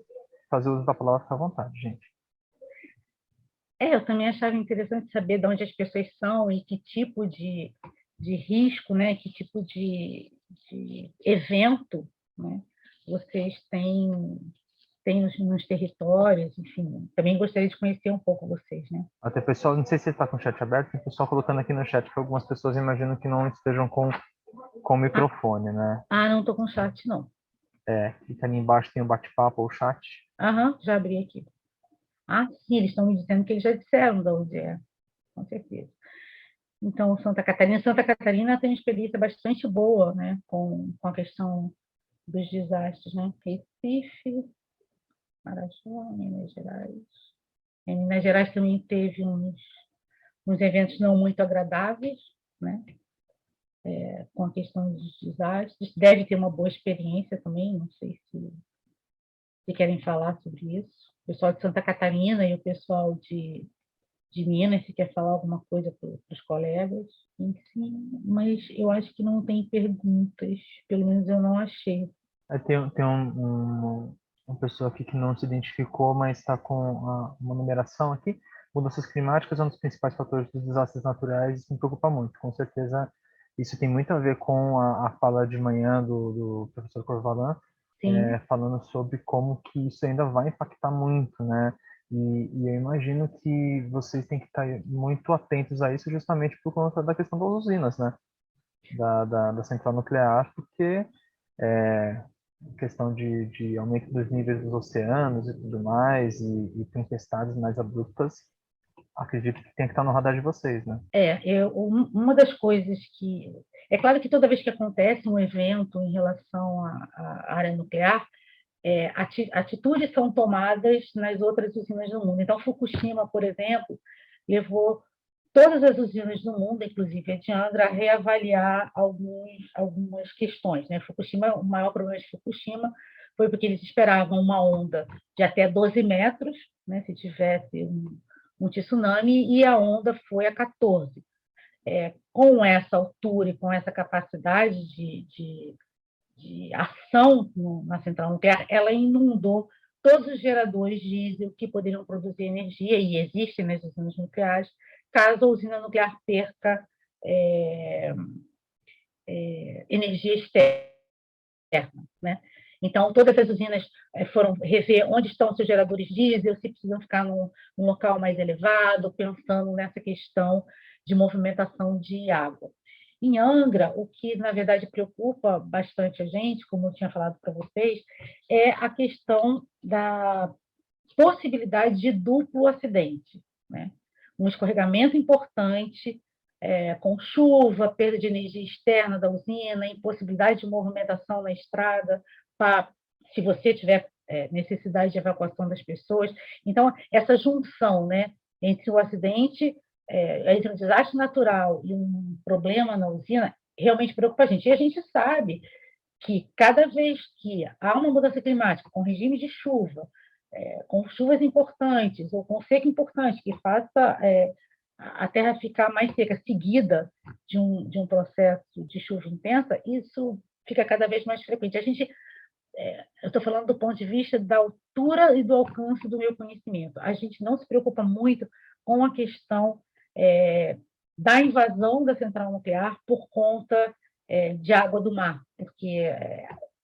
fazer uso da palavra, fica à vontade, gente. Eu também achava interessante saber de onde as pessoas são e que tipo de risco, né, que tipo de evento, né, vocês têm nos territórios, enfim. Também gostaria de conhecer um pouco vocês, né? Até pessoal, não sei se está com o chat aberto, tem pessoal colocando aqui no chat que algumas pessoas imaginam que não estejam com o microfone, né? Não estou com chat, não. Fica ali embaixo, tem o bate-papo ou o chat. Já abri aqui. Sim, eles estão me dizendo que eles já disseram de onde é, com certeza. Então, Santa Catarina tem uma experiência bastante boa, né, com a questão dos desastres, né? Recife, Marajó, Minas Gerais. Em Minas Gerais também teve uns eventos não muito agradáveis, né? Com a questão dos desastres. Deve ter uma boa experiência também, não sei se querem falar sobre isso. O pessoal de Santa Catarina e o pessoal de Minas, se quer falar alguma coisa para os colegas, enfim, mas eu acho que não tem perguntas, pelo menos eu não achei. Tem uma pessoa aqui que não se identificou, mas está com uma numeração aqui. Mudanças climáticas é um dos principais fatores dos desastres naturais, isso me preocupa muito. Com certeza, isso tem muito a ver com a fala de manhã do professor Corvalan, falando sobre como que isso ainda vai impactar muito, né? E eu imagino que vocês têm que estar muito atentos a isso justamente por conta da questão das usinas, né? Da central nuclear, porque questão de aumento dos níveis dos oceanos e tudo mais, e tempestades mais abruptas, acredito que tem que estar no radar de vocês, né? Uma das coisas que... É claro que toda vez que acontece um evento em relação à área nuclear, atitudes são tomadas nas outras usinas do mundo. Então, Fukushima, por exemplo, levou todas as usinas do mundo, inclusive a de Angra, a reavaliar algumas questões, né? O maior problema de Fukushima foi porque eles esperavam uma onda de até 12 metros, né, se tivesse um tsunami, e a onda foi a 14. Com essa altura e com essa capacidade de ação na central nuclear, ela inundou todos os geradores diesel que poderiam produzir energia, e existem nas usinas nucleares, caso a usina nuclear perca energia externa, né? Então, todas as usinas foram rever onde estão seus geradores diesel, se precisam ficar num local mais elevado, pensando nessa questão de movimentação de água. Em Angra, o que, na verdade, preocupa bastante a gente, como eu tinha falado para vocês, é a questão da possibilidade de duplo acidente, né? Um escorregamento importante, com chuva, perda de energia externa da usina, impossibilidade de movimentação na estrada, se você tiver necessidade de evacuação das pessoas. Então, essa junção, né, entre o acidente, entre um desastre natural e um problema na usina, realmente preocupa a gente. E a gente sabe que cada vez que há uma mudança climática, com regime de chuva, com chuvas importantes, ou com seca importante, que faça a terra ficar mais seca, seguida de um processo de chuva intensa, isso fica cada vez mais frequente. Eu estou falando do ponto de vista da altura e do alcance do meu conhecimento. A gente não se preocupa muito com a questão da invasão da central nuclear por conta de água do mar, porque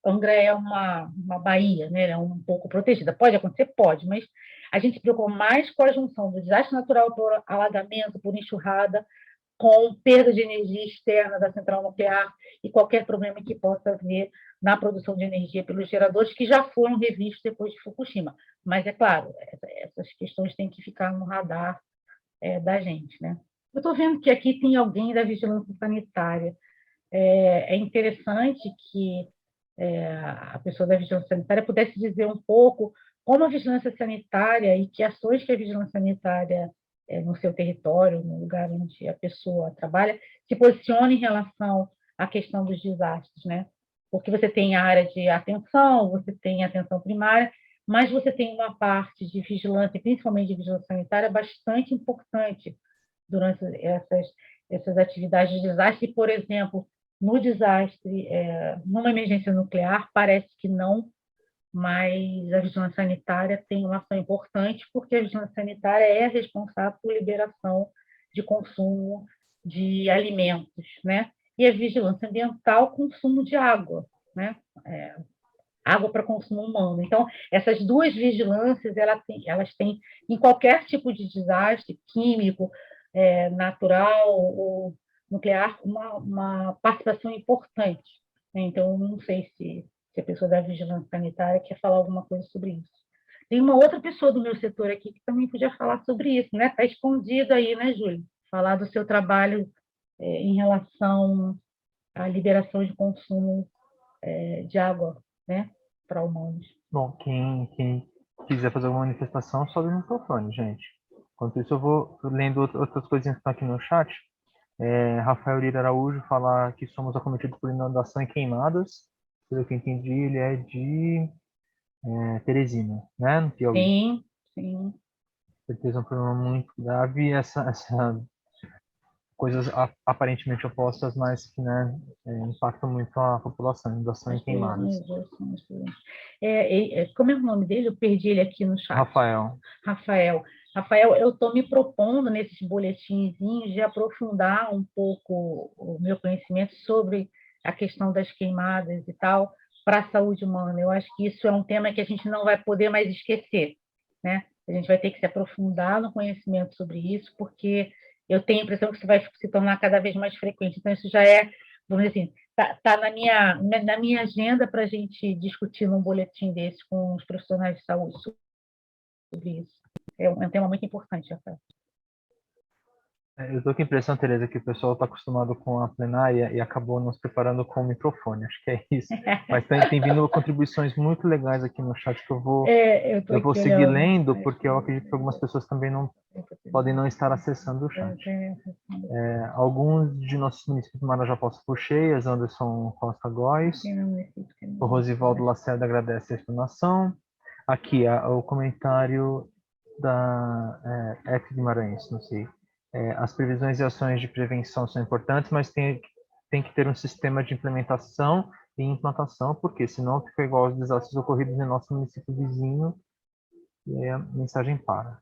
Angra é uma baía, né? É um pouco protegida. Pode acontecer? Pode, mas a gente se preocupa mais com a junção do desastre natural por alagamento, por enxurrada, com perda de energia externa da central nuclear e qualquer problema que possa haver na produção de energia pelos geradores, que já foram revistos depois de Fukushima. Mas, é claro, essas questões têm que ficar no radar da gente, né? Eu estou vendo que aqui tem alguém da vigilância sanitária. É interessante que a pessoa da vigilância sanitária pudesse dizer um pouco como a vigilância sanitária e que ações que a vigilância sanitária no seu território, no lugar onde a pessoa trabalha, se posiciona em relação à questão dos desastres, né? Porque você tem a área de atenção, você tem a atenção primária, mas você tem uma parte de vigilância, principalmente de vigilância sanitária, bastante importante durante essas atividades de desastre. Por exemplo, no desastre, numa emergência nuclear, parece que não, mas a vigilância sanitária tem uma ação importante, porque a vigilância sanitária é responsável por liberação de consumo de alimentos, né? E a vigilância ambiental, consumo de água, né? Água para consumo humano. Então, essas duas vigilâncias, elas têm, em qualquer tipo de desastre, químico, natural ou nuclear, uma participação importante. Então, não sei se a pessoa da vigilância sanitária quer falar alguma coisa sobre isso. Tem uma outra pessoa do meu setor aqui que também podia falar sobre isso, né? Está escondido aí, né, Júlia? Falar do seu trabalho em relação à liberação de consumo de água, né, para humanos. Bom, quem quiser fazer alguma manifestação, sobe o microfone, gente. Enquanto isso, eu vou lendo outras coisinhas que estão aqui no chat. Rafael Lira Araújo fala que somos acometidos por inundação e queimadas. Pelo que eu entendi, ele é de Teresina, né, no Piauí. Sim, sim. Certeza é um problema muito grave. Essa coisas aparentemente opostas, mas que, né, impactam muito a população, inundação e queimadas. Como é o nome dele? Eu perdi ele aqui no chat. Rafael. Rafael, eu estou me propondo nesses boletinzinhos de aprofundar um pouco o meu conhecimento sobre a questão das queimadas e tal para a saúde humana. Eu acho que isso é um tema que a gente não vai poder mais esquecer, né? A gente vai ter que se aprofundar no conhecimento sobre isso, porque eu tenho a impressão que isso vai se tornar cada vez mais frequente. Então, isso já vamos dizer assim, está na minha agenda para a gente discutir num boletim desse com os profissionais de saúde sobre isso. É um tema muito importante, Rafael. Eu estou com a impressão, Tereza, que o pessoal está acostumado com a plenária e acabou nos preparando com o microfone. Acho que é isso. Mas tem vindo contribuições muito legais aqui no chat que eu vou seguir lendo, porque eu acredito que algumas pessoas também podem não estar acessando o chat. Alguns de nossos municípios do Marajó passam por cheias, Anderson Costa Góes, o Rosivaldo Lacerda agradece a explanação. Aqui, o comentário da F. Guimarães, não sei. As previsões e ações de prevenção são importantes, mas tem que ter um sistema de implementação e implantação, porque senão fica igual aos desastres ocorridos no nosso município vizinho, e a mensagem para.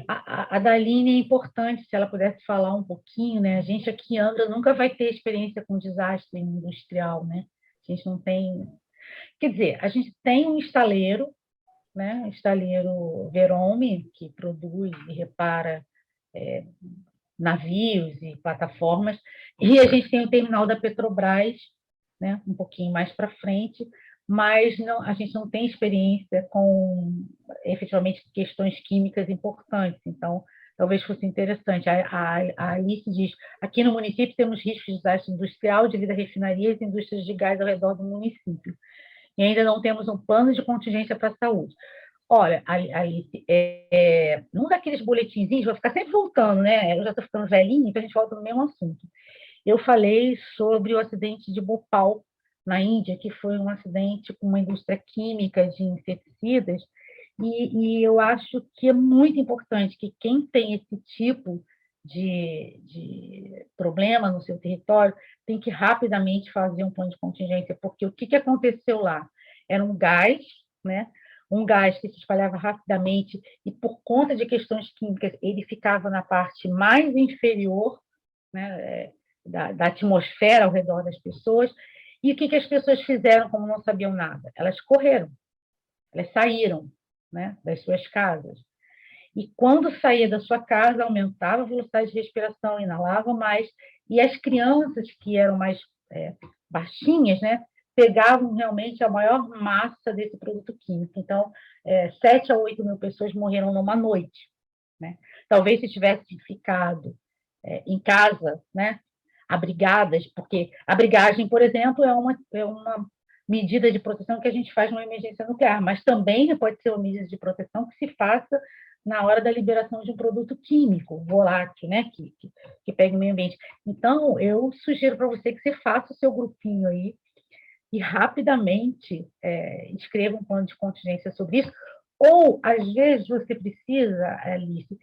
A Daline é importante, se ela pudesse falar um pouquinho, né? A gente aqui em Angra nunca vai ter experiência com desastre industrial, né? A gente não tem... Quer dizer, a gente tem um estaleiro, né? O estaleiro Verome, que produz e repara navios e plataformas, e a gente tem o terminal da Petrobras, né, um pouquinho mais para frente, mas a gente não tem experiência com, efetivamente, questões químicas importantes. Então, talvez fosse interessante. A Alice diz, aqui no município temos riscos de desastre industrial devido a refinarias e indústrias de gás ao redor do município. E ainda não temos um plano de contingência para a saúde. Olha, Alice, num daqueles boletinzinhos, vou ficar sempre voltando, né? Eu já estou ficando velhinha, então a gente volta no mesmo assunto. Eu falei sobre o acidente de Bhopal, na Índia, que foi um acidente com uma indústria química de inseticidas, e eu acho que é muito importante que quem tem esse tipo de problema no seu território tem que rapidamente fazer um plano de contingência, porque o que aconteceu lá? Era um gás, né? Um gás que se espalhava rapidamente e, por conta de questões químicas, ele ficava na parte mais inferior, né, da atmosfera ao redor das pessoas, E o que as pessoas fizeram como não sabiam nada? Elas correram, elas saíram, né, das suas casas. E quando saía da sua casa, aumentava a velocidade de respiração, inalava mais, e as crianças que eram mais baixinhas, né, pegavam realmente a maior massa desse produto químico. Então, 7 a 8 mil pessoas morreram numa noite, né? Talvez se tivessem ficado em casa, né, abrigadas, porque a abrigagem, por exemplo, é uma medida de proteção que a gente faz numa emergência nuclear, mas também pode ser uma medida de proteção que se faça na hora da liberação de um produto químico, volátil, né, que pegue o meio ambiente. Então, eu sugiro para você que você faça o seu grupinho aí e rapidamente escreva um plano de contingência sobre isso, ou, às vezes, você precisa, Alice,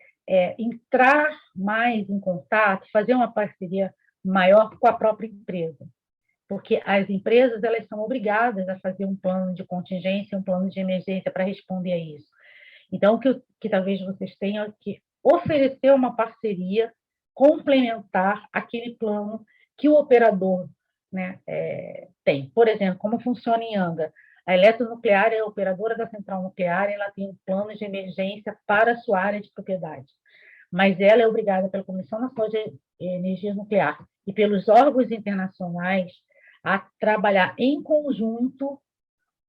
entrar mais em contato, fazer uma parceria maior com a própria empresa, porque as empresas elas são obrigadas a fazer um plano de contingência, um plano de emergência para responder a isso. Então, o que talvez vocês tenham que oferecer uma parceria complementar àquele plano que o operador, né, tem. Por exemplo, como funciona em Angra? A Eletronuclear é a operadora da central nuclear, ela tem um plano de emergência para a sua área de propriedade, mas ela é obrigada pela Comissão Nacional de Energia Nuclear e pelos órgãos internacionais a trabalhar em conjunto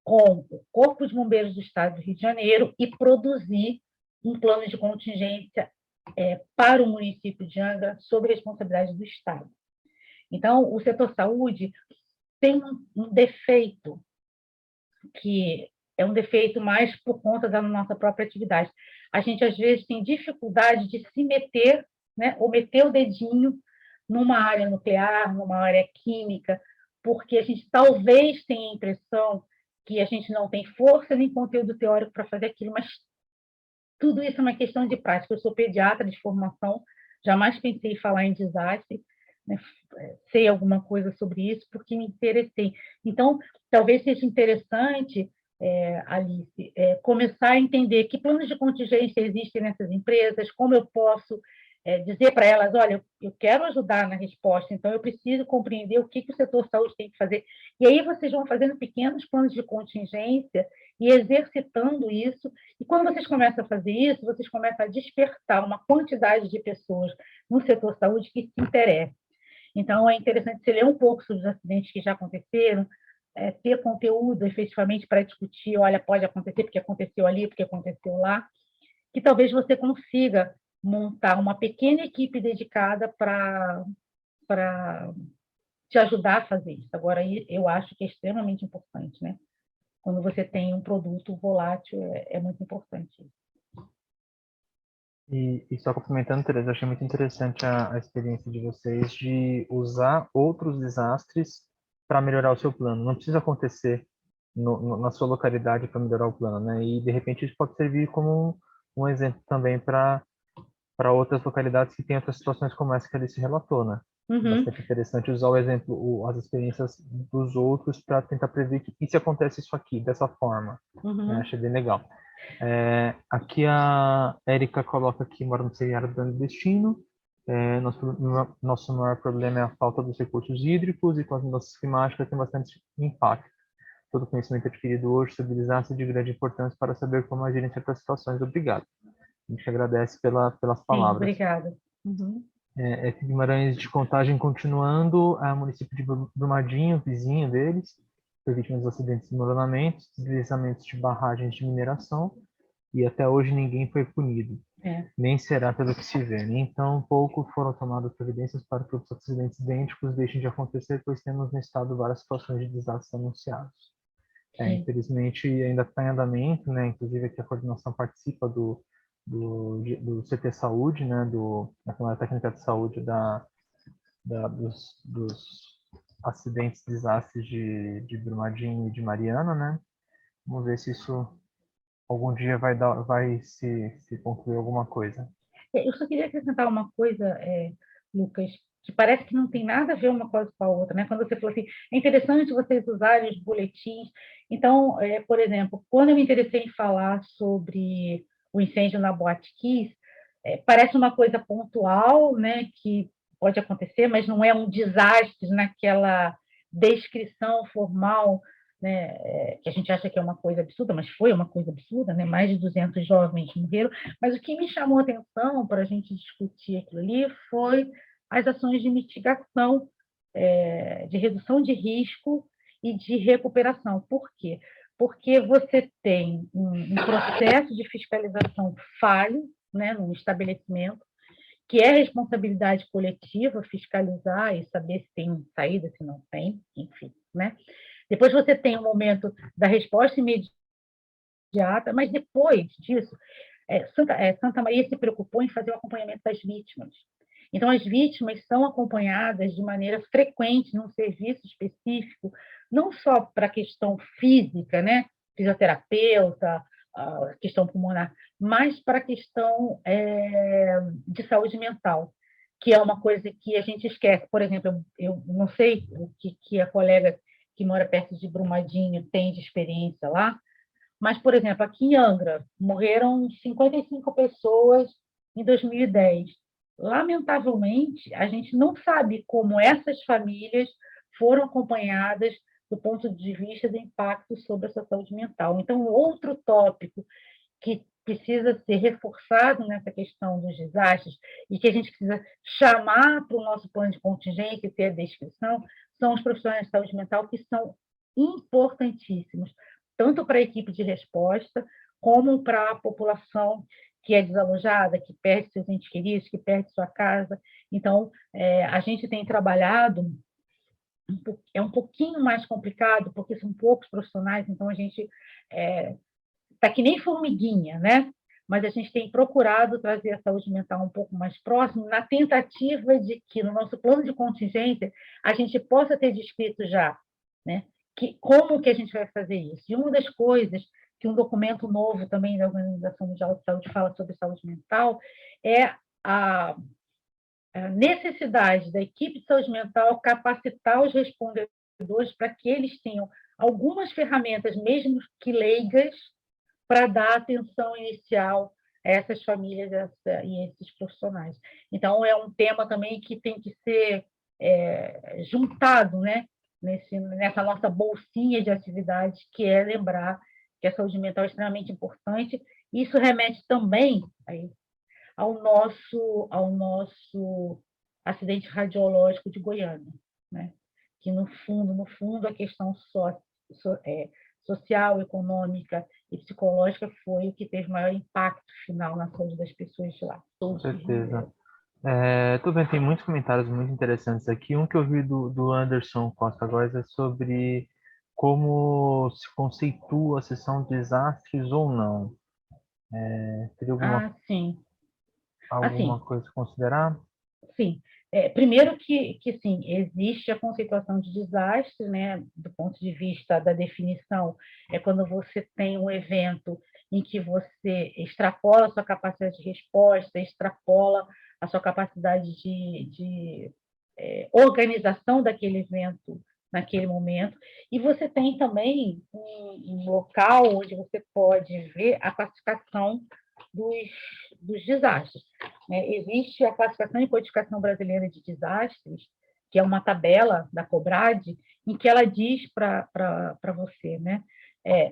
com o Corpo de Bombeiros do Estado do Rio de Janeiro e produzir um plano de contingência para o município de Angra sob responsabilidade do Estado. Então, o setor saúde tem um defeito, que é um defeito mais por conta da nossa própria atividade. A gente, às vezes, tem dificuldade de se meter, né, ou meter o dedinho numa área nuclear, numa área química, porque a gente talvez tenha a impressão que a gente não tem força nem conteúdo teórico para fazer aquilo, mas tudo isso é uma questão de prática. Eu sou pediatra de formação, jamais pensei em falar em desastre, né? Sei alguma coisa sobre isso porque me interessei. Então, talvez seja interessante, Alice, começar a entender que planos de contingência existem nessas empresas, como eu posso dizer para elas, olha, eu quero ajudar na resposta, então eu preciso compreender o que o setor saúde tem que fazer. E aí vocês vão fazendo pequenos planos de contingência e exercitando isso, e quando vocês começam a fazer isso, vocês começam a despertar uma quantidade de pessoas no setor saúde que se interessam. Então, é interessante você ler um pouco sobre os acidentes que já aconteceram, ter conteúdo efetivamente para discutir, olha, pode acontecer porque aconteceu ali, porque aconteceu lá, que talvez você consiga montar uma pequena equipe dedicada para te ajudar a fazer isso. Agora, eu acho que é extremamente importante, né? Quando você tem um produto volátil, é muito importante isso. E só complementando, Teresa, eu achei muito interessante a experiência de vocês de usar outros desastres para melhorar o seu plano. Não precisa acontecer na sua localidade para melhorar o plano, né? E, de repente, isso pode servir como um exemplo também para outras localidades que têm outras situações como essa que ele se relatou, né? Bastante interessante usar o exemplo, as experiências dos outros para tentar prever que e se acontece isso aqui, dessa forma. Né? Achei bem legal. Aqui a Érica coloca que mora no semiárido do destino. Nosso maior problema é a falta dos recursos hídricos e com as mudanças climáticas tem bastante impacto. Todo conhecimento adquirido hoje sobre desastre é de grande importância para saber como agir em certas situações. Obrigado. A gente agradece pelas palavras. Sim, obrigada. Guimarães de Contagem continuando, a município de Brumadinho, vizinho deles, foi vítima dos acidentes de desmoronamentos, deslizamentos de barragens de mineração, e até hoje ninguém foi punido. Nem será pelo que se vê. Nem tão pouco foram tomadas providências para que outros acidentes idênticos deixem de acontecer, pois temos no estado várias situações de desastres anunciados. Infelizmente, ainda está em andamento, né? Inclusive aqui a coordenação participa do CT Saúde, né? Da Câmara Técnica de Saúde dos acidentes, desastres de Brumadinho e de Mariana, né? Vamos ver se isso algum dia vai se concluir alguma coisa. Eu só queria acrescentar uma coisa, Lucas, que parece que não tem nada a ver uma coisa com a outra, né? Quando você falou assim, é interessante vocês usarem os boletins. Então, por exemplo, quando eu me interessei em falar sobre o incêndio na Boate Kiss, parece uma coisa pontual, né? Que pode acontecer, mas não é um desastre descrição formal, né, que a gente acha que é uma coisa absurda, mas foi uma coisa absurda, né? Mais de 200 jovens morreram. Mas o que me chamou a atenção para a gente discutir aquilo ali foi as ações de mitigação, de redução de risco e de recuperação. Por quê? Porque você tem um processo de fiscalização falho, né, no estabelecimento, que é responsabilidade coletiva fiscalizar e saber se tem saída, se não tem, enfim, né? Depois você tem o momento da resposta imediata, mas depois disso, Santa Maria se preocupou em fazer o acompanhamento das vítimas. Então, as vítimas são acompanhadas de maneira frequente num serviço específico, não só para a questão física, né? Fisioterapeuta, a questão pulmonar, mas para a questão de saúde mental, que é uma coisa que a gente esquece. Por exemplo, eu não sei o que a colega que mora perto de Brumadinho tem de experiência lá, mas, por exemplo, aqui em Angra, morreram 55 pessoas em 2010. Lamentavelmente, a gente não sabe como essas famílias foram acompanhadas do ponto de vista do impacto sobre a sua saúde mental. Então, outro tópico que precisa ser reforçado nessa questão dos desastres e que a gente precisa chamar para o nosso plano de contingência e ter a descrição são os profissionais de saúde mental, que são importantíssimos, tanto para a equipe de resposta, como para a população que é desalojada, que perde seus entes queridos, que perde sua casa. Então, a gente tem trabalhado, é um pouquinho mais complicado, porque são poucos profissionais, então a gente está que nem formiguinha, né? Mas a gente tem procurado trazer a saúde mental um pouco mais próximo, na tentativa de que, no nosso plano de contingência, a gente possa ter descrito já, né? Como que a gente vai fazer isso. E uma das coisas que um documento novo também da Organização Mundial de Saúde fala sobre saúde mental é a necessidade da equipe de saúde mental capacitar os respondedores para que eles tenham algumas ferramentas, mesmo que leigas, para dar atenção inicial a essas famílias e esses profissionais. Então, é um tema também que tem que ser juntado, né, nessa nossa bolsinha de atividades, que é lembrar que a saúde mental é extremamente importante. Isso remete também ao nosso acidente radiológico de Goiânia, né? Que, no fundo, a questão social, econômica e psicológica foi o que teve maior impacto final na saúde das pessoas de lá. Com certeza. Tudo bem, tem muitos comentários muito interessantes aqui. Um que eu vi do Anderson Costa Góes é sobre como se conceitua se são desastres ou não. Teria Sim. alguma coisa a considerar? Sim. Primeiro que sim, existe a conceituação de desastre, né, do ponto de vista da definição, é quando você tem um evento em que você extrapola a sua capacidade de resposta, extrapola a sua capacidade de organização daquele evento naquele momento, e você tem também um local onde você pode ver a classificação dos desastres. Existe a classificação e codificação brasileira de desastres, que é uma tabela da COBRAD, em que ela diz para você, né,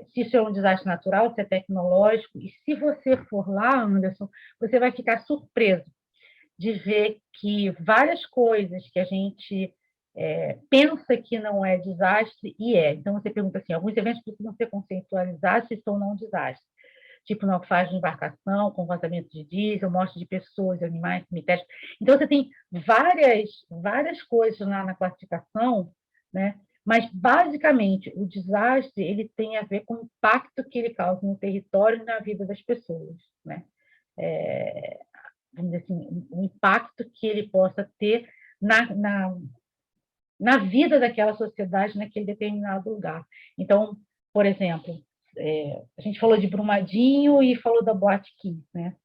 se isso é um desastre natural, se é tecnológico, e se você for lá, Anderson, você vai ficar surpreso de ver que várias coisas que a gente pensa que não é desastre, e é. Então, você pergunta assim, alguns eventos precisam ser conceitualizados se são não desastres, tipo naufrágio de embarcação, com vazamento de diesel, morte de pessoas, animais, cemitérios. Então, você tem várias coisas lá na classificação, né? Mas, basicamente, o desastre ele tem a ver com o impacto que ele causa no território e na vida das pessoas, né? Vamos dizer assim, o impacto que ele possa ter na vida daquela sociedade naquele determinado lugar. Então, por exemplo, a gente falou de Brumadinho e falou da Boate Kiss, né?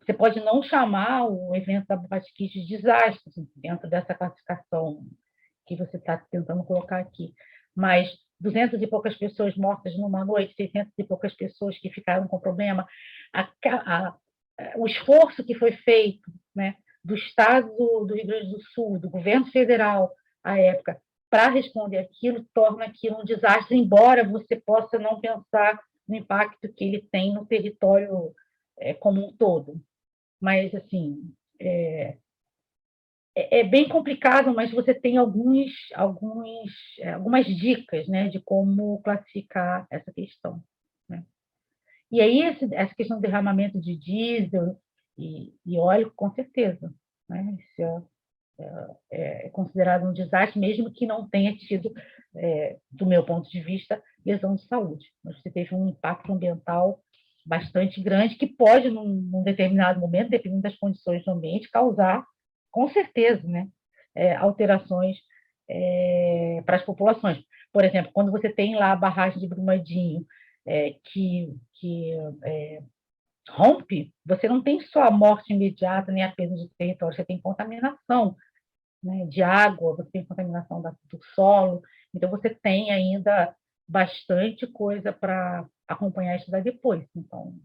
Você pode não chamar o evento da Boate Kiss de desastre dentro dessa classificação que você está tentando colocar aqui, mas 200 e poucas pessoas mortas numa noite, 600 e poucas pessoas que ficaram com problema, o esforço que foi feito, né, do Estado do Rio Grande do Sul, do governo federal, à época, para responder aquilo, torna aquilo um desastre, embora você possa não pensar no impacto que ele tem no território como um todo. Mas, assim, é bem complicado, mas você tem algumas dicas, né, de como classificar essa questão, né? E aí, essa questão do derramamento de diesel e óleo, com certeza, né? Isso é considerado um desastre, mesmo que não tenha tido, do meu ponto de vista, lesão de saúde. Mas você teve um impacto ambiental bastante grande, que pode, num determinado momento, dependendo das condições do ambiente, causar, com certeza, né, alterações para as populações. Por exemplo, quando você tem lá a barragem de Brumadinho, que rompe, você não tem só a morte imediata nem a perda de território, você tem contaminação, né, de água, você tem contaminação do solo, então você tem ainda bastante coisa para acompanhar e estudar depois. Então,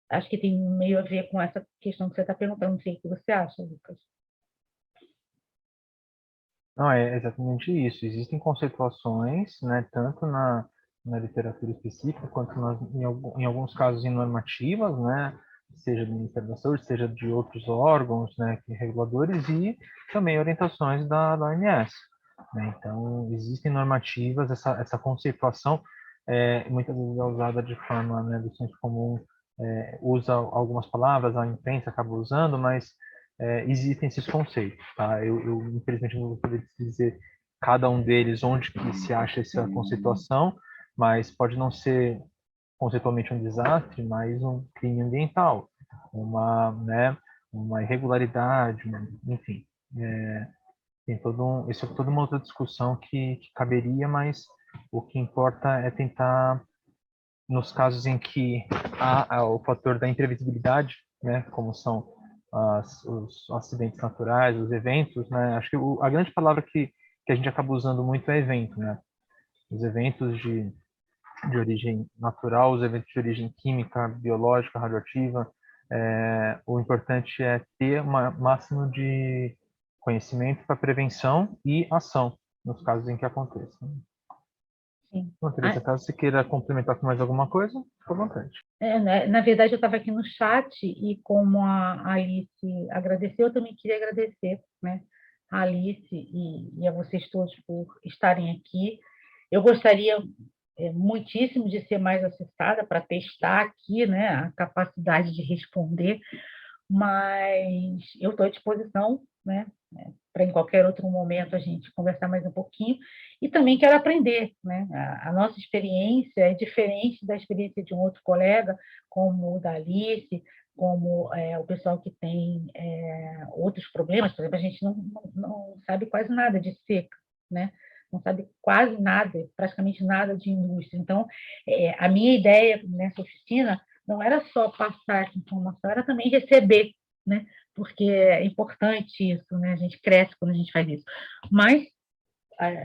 acho que tem meio a ver com essa questão que você está perguntando, não sei o que você acha, Lucas. Não, é exatamente isso. Existem conceituações, né, tanto na literatura específica, quanto em alguns casos em normativas, né, seja do Ministério da Saúde, seja de outros órgãos, né, reguladores, e também orientações da OMS. Né? Então, existem normativas, essa conceituação muitas vezes é usada de forma, né, do senso comum, usa algumas palavras, a imprensa acaba usando, mas existem esses conceitos, tá? Eu infelizmente não vou poder dizer cada um deles onde que se acha essa conceituação, mas pode não ser conceitualmente um desastre, mas um crime ambiental, né, uma irregularidade, enfim, tem isso é toda uma outra discussão que caberia, mas o que importa é tentar, nos casos em que há o fator da imprevisibilidade, né, como são os acidentes naturais, os eventos, né, acho que a grande palavra que a gente acaba usando muito é evento, né, os eventos de origem natural, os eventos de origem química, biológica, radioativa, o importante é ter um máximo de conhecimento para prevenção e ação nos casos em que aconteça. Sim. Bom, Teresa, caso você queira complementar com mais alguma coisa, fica à vontade. Na verdade, eu estava aqui no chat e como a Alice agradeceu, eu também queria agradecer, né, a Alice e a vocês todos por estarem aqui. Eu gostaria muitíssimo de ser mais acessada para testar aqui, né, a capacidade de responder, mas eu estou à disposição, né, para em qualquer outro momento a gente conversar mais um pouquinho, e também quero aprender, né? A nossa experiência é diferente da experiência de um outro colega, como o da Alice, como o pessoal que tem outros problemas, por exemplo, a gente não sabe quase nada de seca, né? Não sabe quase nada, praticamente nada de indústria. Então, a minha ideia nessa oficina não era só passar essa informação, era também receber, né? Porque é importante isso, né? A gente cresce quando a gente faz isso. Mas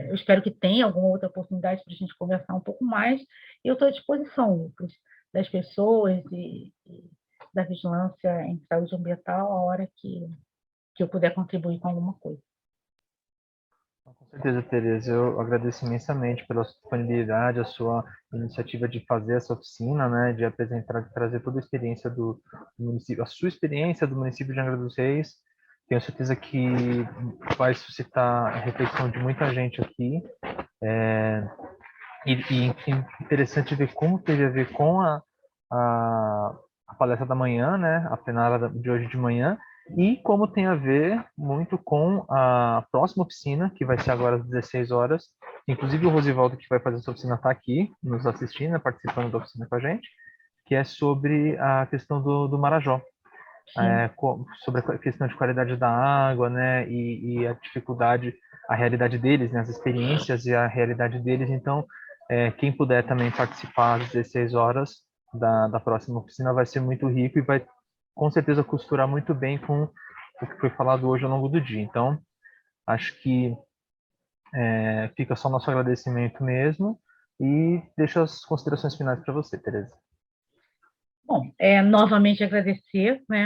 eu espero que tenha alguma outra oportunidade para a gente conversar um pouco mais. Eu estou à disposição, Lucas, das pessoas e da vigilância em saúde ambiental a hora que eu puder contribuir com alguma coisa. Com certeza, Tereza. Eu agradeço imensamente pela sua disponibilidade, a sua iniciativa de fazer essa oficina, né, de apresentar, de trazer toda a experiência do município, a sua experiência do município de Angra dos Reis. Tenho certeza que vai suscitar a reflexão de muita gente aqui. Enfim, interessante ver como teve a ver com a palestra da manhã, né, a plenária de hoje de manhã, e como tem a ver muito com a próxima oficina, que vai ser agora às 16 horas. Inclusive o Rosivaldo, que vai fazer essa oficina, está aqui nos assistindo, participando da oficina com a gente, que é sobre a questão do Marajó. Sobre a questão de qualidade da água, né, e a dificuldade, a realidade deles, né, as experiências e a realidade deles. Então, quem puder também participar às 16 horas da próxima oficina vai ser muito rico e vai, com certeza, costurar muito bem com o que foi falado hoje ao longo do dia. Então, acho que fica só nosso agradecimento mesmo e deixo as considerações finais para você, Tereza. Bom, novamente agradecer, né,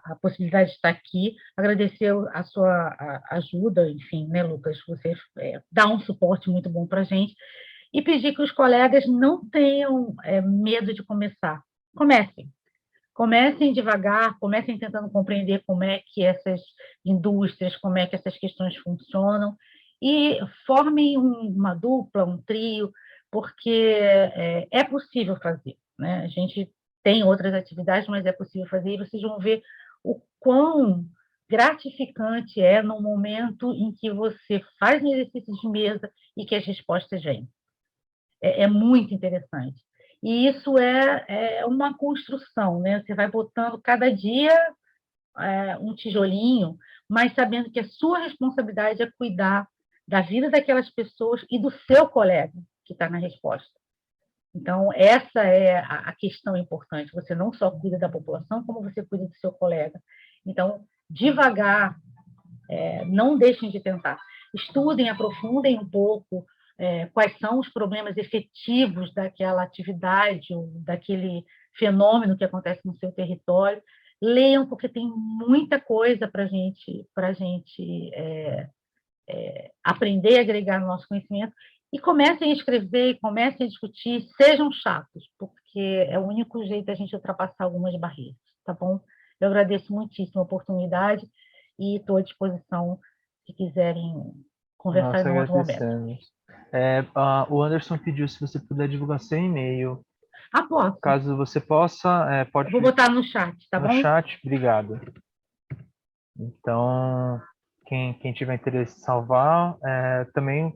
a possibilidade de estar aqui, agradecer a sua ajuda, enfim, né, Lucas, você dá um suporte muito bom para a gente, e pedir que os colegas não tenham medo de começar. Comecem devagar, comecem tentando compreender como é que essas indústrias, como é que essas questões funcionam, e formem uma dupla, um trio, porque é possível fazer, né? A gente tem outras atividades, mas é possível fazer, e vocês vão ver o quão gratificante é no momento em que você faz um exercício de mesa e que as respostas vêm. É muito interessante. E isso é uma construção, né? Você vai botando cada dia um tijolinho, mas sabendo que a sua responsabilidade é cuidar da vida daquelas pessoas e do seu colega que está na resposta. Então, essa é a questão importante. Você não só cuida da população, como você cuida do seu colega. Então, devagar, não deixem de tentar. Estudem, aprofundem um pouco quais são os problemas efetivos daquela atividade ou daquele fenômeno que acontece no seu território. Leiam, porque tem muita coisa para a gente aprender e agregar no nosso conhecimento. E comecem a escrever, comecem a discutir, sejam chatos, porque é o único jeito da gente ultrapassar algumas barreiras, tá bom? Eu agradeço muitíssimo a oportunidade e estou à disposição se quiserem conversar Nós em um outro momento. agradecemos. O Anderson pediu se você puder divulgar seu e-mail. Posso. Caso você possa, pode... Vou botar no chat, tá bom? No chat, obrigado. Então, quem tiver interesse em salvar, também,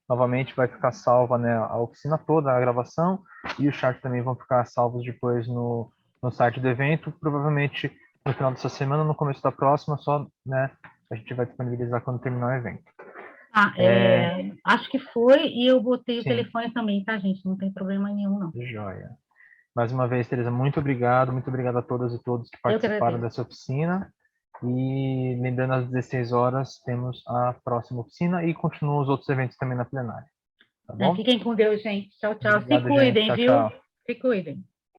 novamente, vai ficar salva, né, a oficina toda, a gravação, e o chat também vão ficar salvos depois no site do evento, provavelmente no final dessa semana, no começo da próxima, só, né, a gente vai disponibilizar quando terminar o evento. Acho que foi, e eu botei Sim. o telefone também, tá, gente? Não tem problema nenhum, não. Joia. Mais uma vez, Tereza, muito obrigado a todas e todos que participaram dessa oficina. E lembrando, às 16 horas temos a próxima oficina e continuam os outros eventos também na plenária. Tá bom? Fiquem com Deus, gente. Tchau, tchau. Obrigado, Se cuidem, gente. Tchau, viu? tchau. Se cuidem.